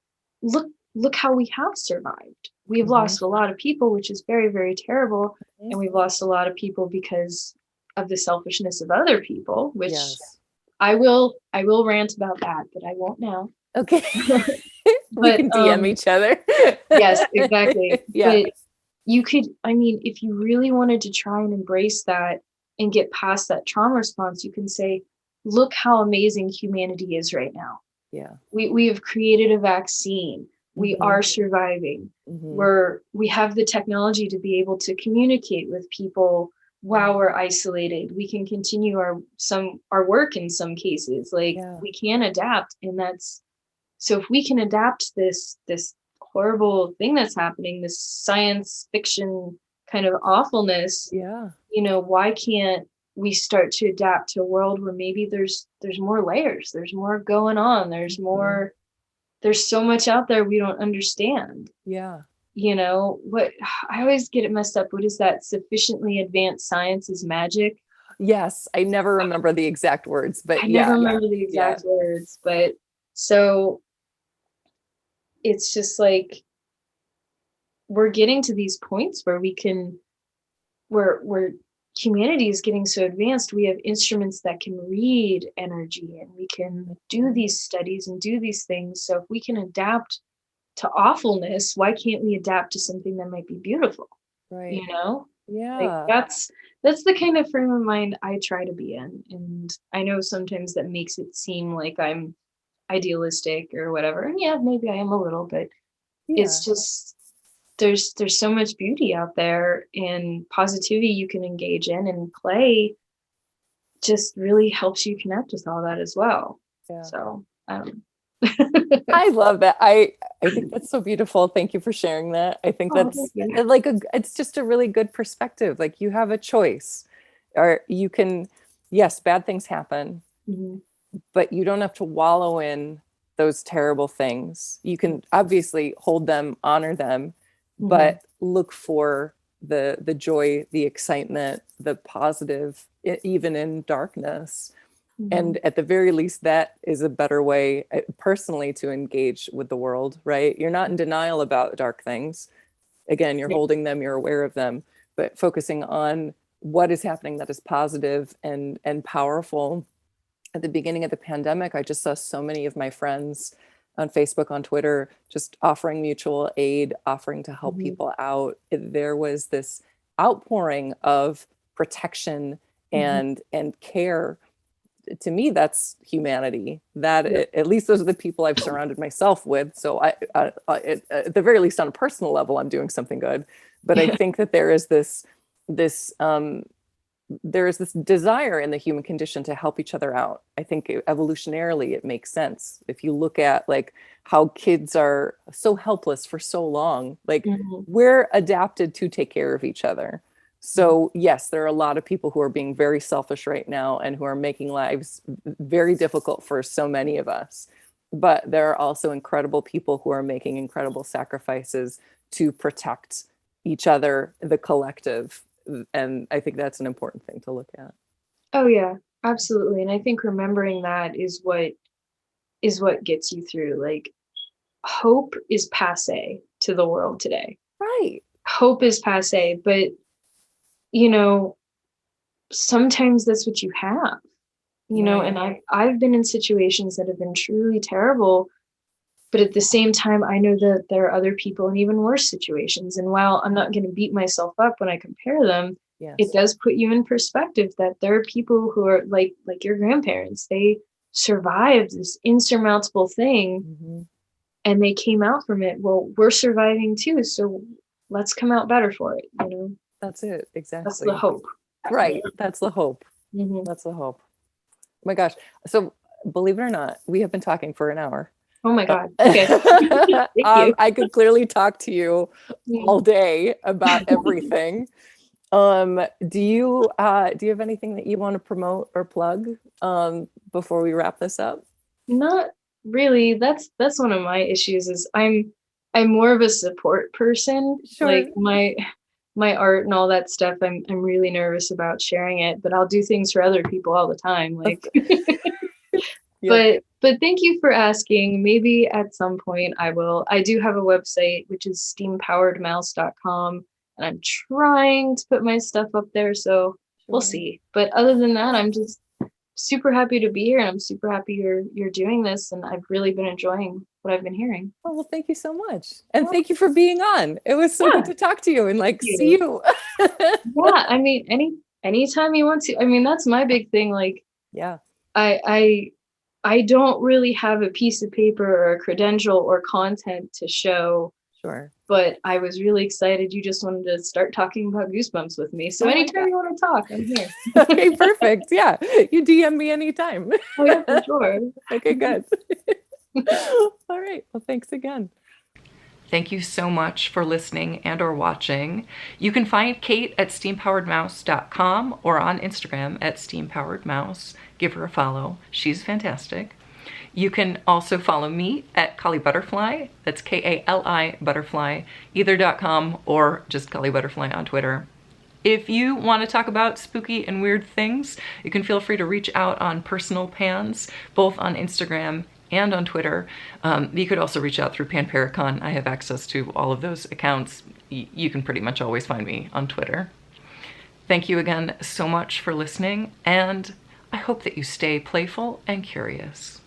look how we have survived. We've Mhm. lost a lot of people, which is very, very terrible. Mhm. And we've lost a lot of people because of the selfishness of other people, which Yes. I will rant about that, but I won't now. Okay. We But can DM each other. yes, exactly. Yeah. But you could, I mean, if you really wanted to try and embrace that and get past that trauma response, you can say, look how amazing humanity is right now. Yeah. We have created a vaccine. We Mhm. are surviving. Mhm. We have the technology to be able to communicate with people while we're isolated. We can continue our work in some cases. Like Yeah. we can adapt, and that's so if we can adapt this horrible thing that's happening, this science fiction kind of awfulness, Yeah. why can't we start to adapt to a world where maybe there's more layers, there's more going on, there's so much out there we don't understand. Yeah. What I always get it messed up. What is that? Sufficiently advanced science is magic. Yes. I never remember the exact words, but I yeah. never remember the Yeah. exact words, but so it's just like we're getting to these points where where humanity is getting so advanced, we have instruments that can read energy, and we can do these studies and do these things. So if we can adapt to awfulness, why can't we adapt to something that might be beautiful? Right. Like Yeah. that's the kind of frame of mind I try to be in. And I know sometimes that makes it seem like I'm idealistic or whatever. And yeah, maybe I am a little, but Yeah. it's just there's so much beauty out there, and positivity you can engage in, and play just really helps you connect with all that as well. Yeah. So I love that. I think that's so beautiful. Thank you for sharing that. I think that's like it's just a really good perspective. Like you have a choice, or you can, yes, bad things happen, but you don't have to wallow in those terrible things. You can obviously hold them, honor them, but look for the joy, the excitement, the positive, even in darkness. And at the very least, that is a better way personally to engage with the world, right? You're not in denial about dark things. Again, you're holding them, you're aware of them, but focusing on what is happening that is positive and powerful. At the beginning of the pandemic, I just saw so many of my friends on Facebook, on Twitter, just offering mutual aid, offering to help people out. There was this outpouring of protection and care. To me, that's humanity. At least those are the people I've surrounded myself with. So at the very least, on a personal level, I'm doing something good. But I think that there is this desire in the human condition to help each other out. I think evolutionarily it makes sense. If you look at like how kids are so helpless for so long, like we're adapted to take care of each other. So yes, there are a lot of people who are being very selfish right now and who are making lives very difficult for so many of us. But there are also incredible people who are making incredible sacrifices to protect each other, the collective. And I think that's an important thing to look at. Oh yeah, absolutely. And I think remembering that is what gets you through. Like hope is passé to the world today. Right. Hope is passé, but sometimes that's what you have. And I've been in situations that have been truly terrible, but at the same time I know that there are other people in even worse situations. And while I'm not going to beat myself up when I compare them, it does put you in perspective that there are people who are like your grandparents. They survived this insurmountable thing and they came out from it. Well, we're surviving too, so let's come out better for it. That's it. Exactly. That's the hope. Right. That's the hope. That's the hope. Oh my gosh. So believe it or not, we have been talking for an hour. Oh my God. Okay. Thank you. I could clearly talk to you all day about everything. Do you have anything that you want to promote or plug before we wrap this up? Not really. That's one of my issues is I'm more of a support person. Sure. Like my art and all that stuff, I'm really nervous about sharing it, but I'll do things for other people all the time. Like But thank you for asking. Maybe at some point I will. I do have a website, which is steampoweredmouse.com, and I'm trying to put my stuff up there, so we'll see. But other than that, I'm just super happy to be here, and I'm super happy you're doing this, and I've really been enjoying what I've been hearing. Oh, well, thank you so much. And thank you for being on. It was so good to talk to you and like see you. Yeah, I mean, anytime you want to. I mean, that's my big thing. Like, yeah, I don't really have a piece of paper or a credential or content to show. Sure. But I was really excited. You just wanted to start talking about Goosebumps with me. So anytime you want to talk, I'm here. Okay, perfect. Yeah, you DM me anytime. Oh yeah, for sure. Okay, good. All right. Well, thanks again. Thank you so much for listening and or watching. You can find Caite at steampoweredmouse.com or on Instagram at steampoweredmouse. Give her a follow. She's fantastic. You can also follow me at Kali Butterfly. That's Kali Butterfly, either.com or just Kali Butterfly on Twitter. If you want to talk about spooky and weird things, you can feel free to reach out on Personal Pans, both on Instagram and on Twitter. You could also reach out through PanParacon. I have access to all of those accounts. You can pretty much always find me on Twitter. Thank you again so much for listening, and I hope that you stay playful and curious.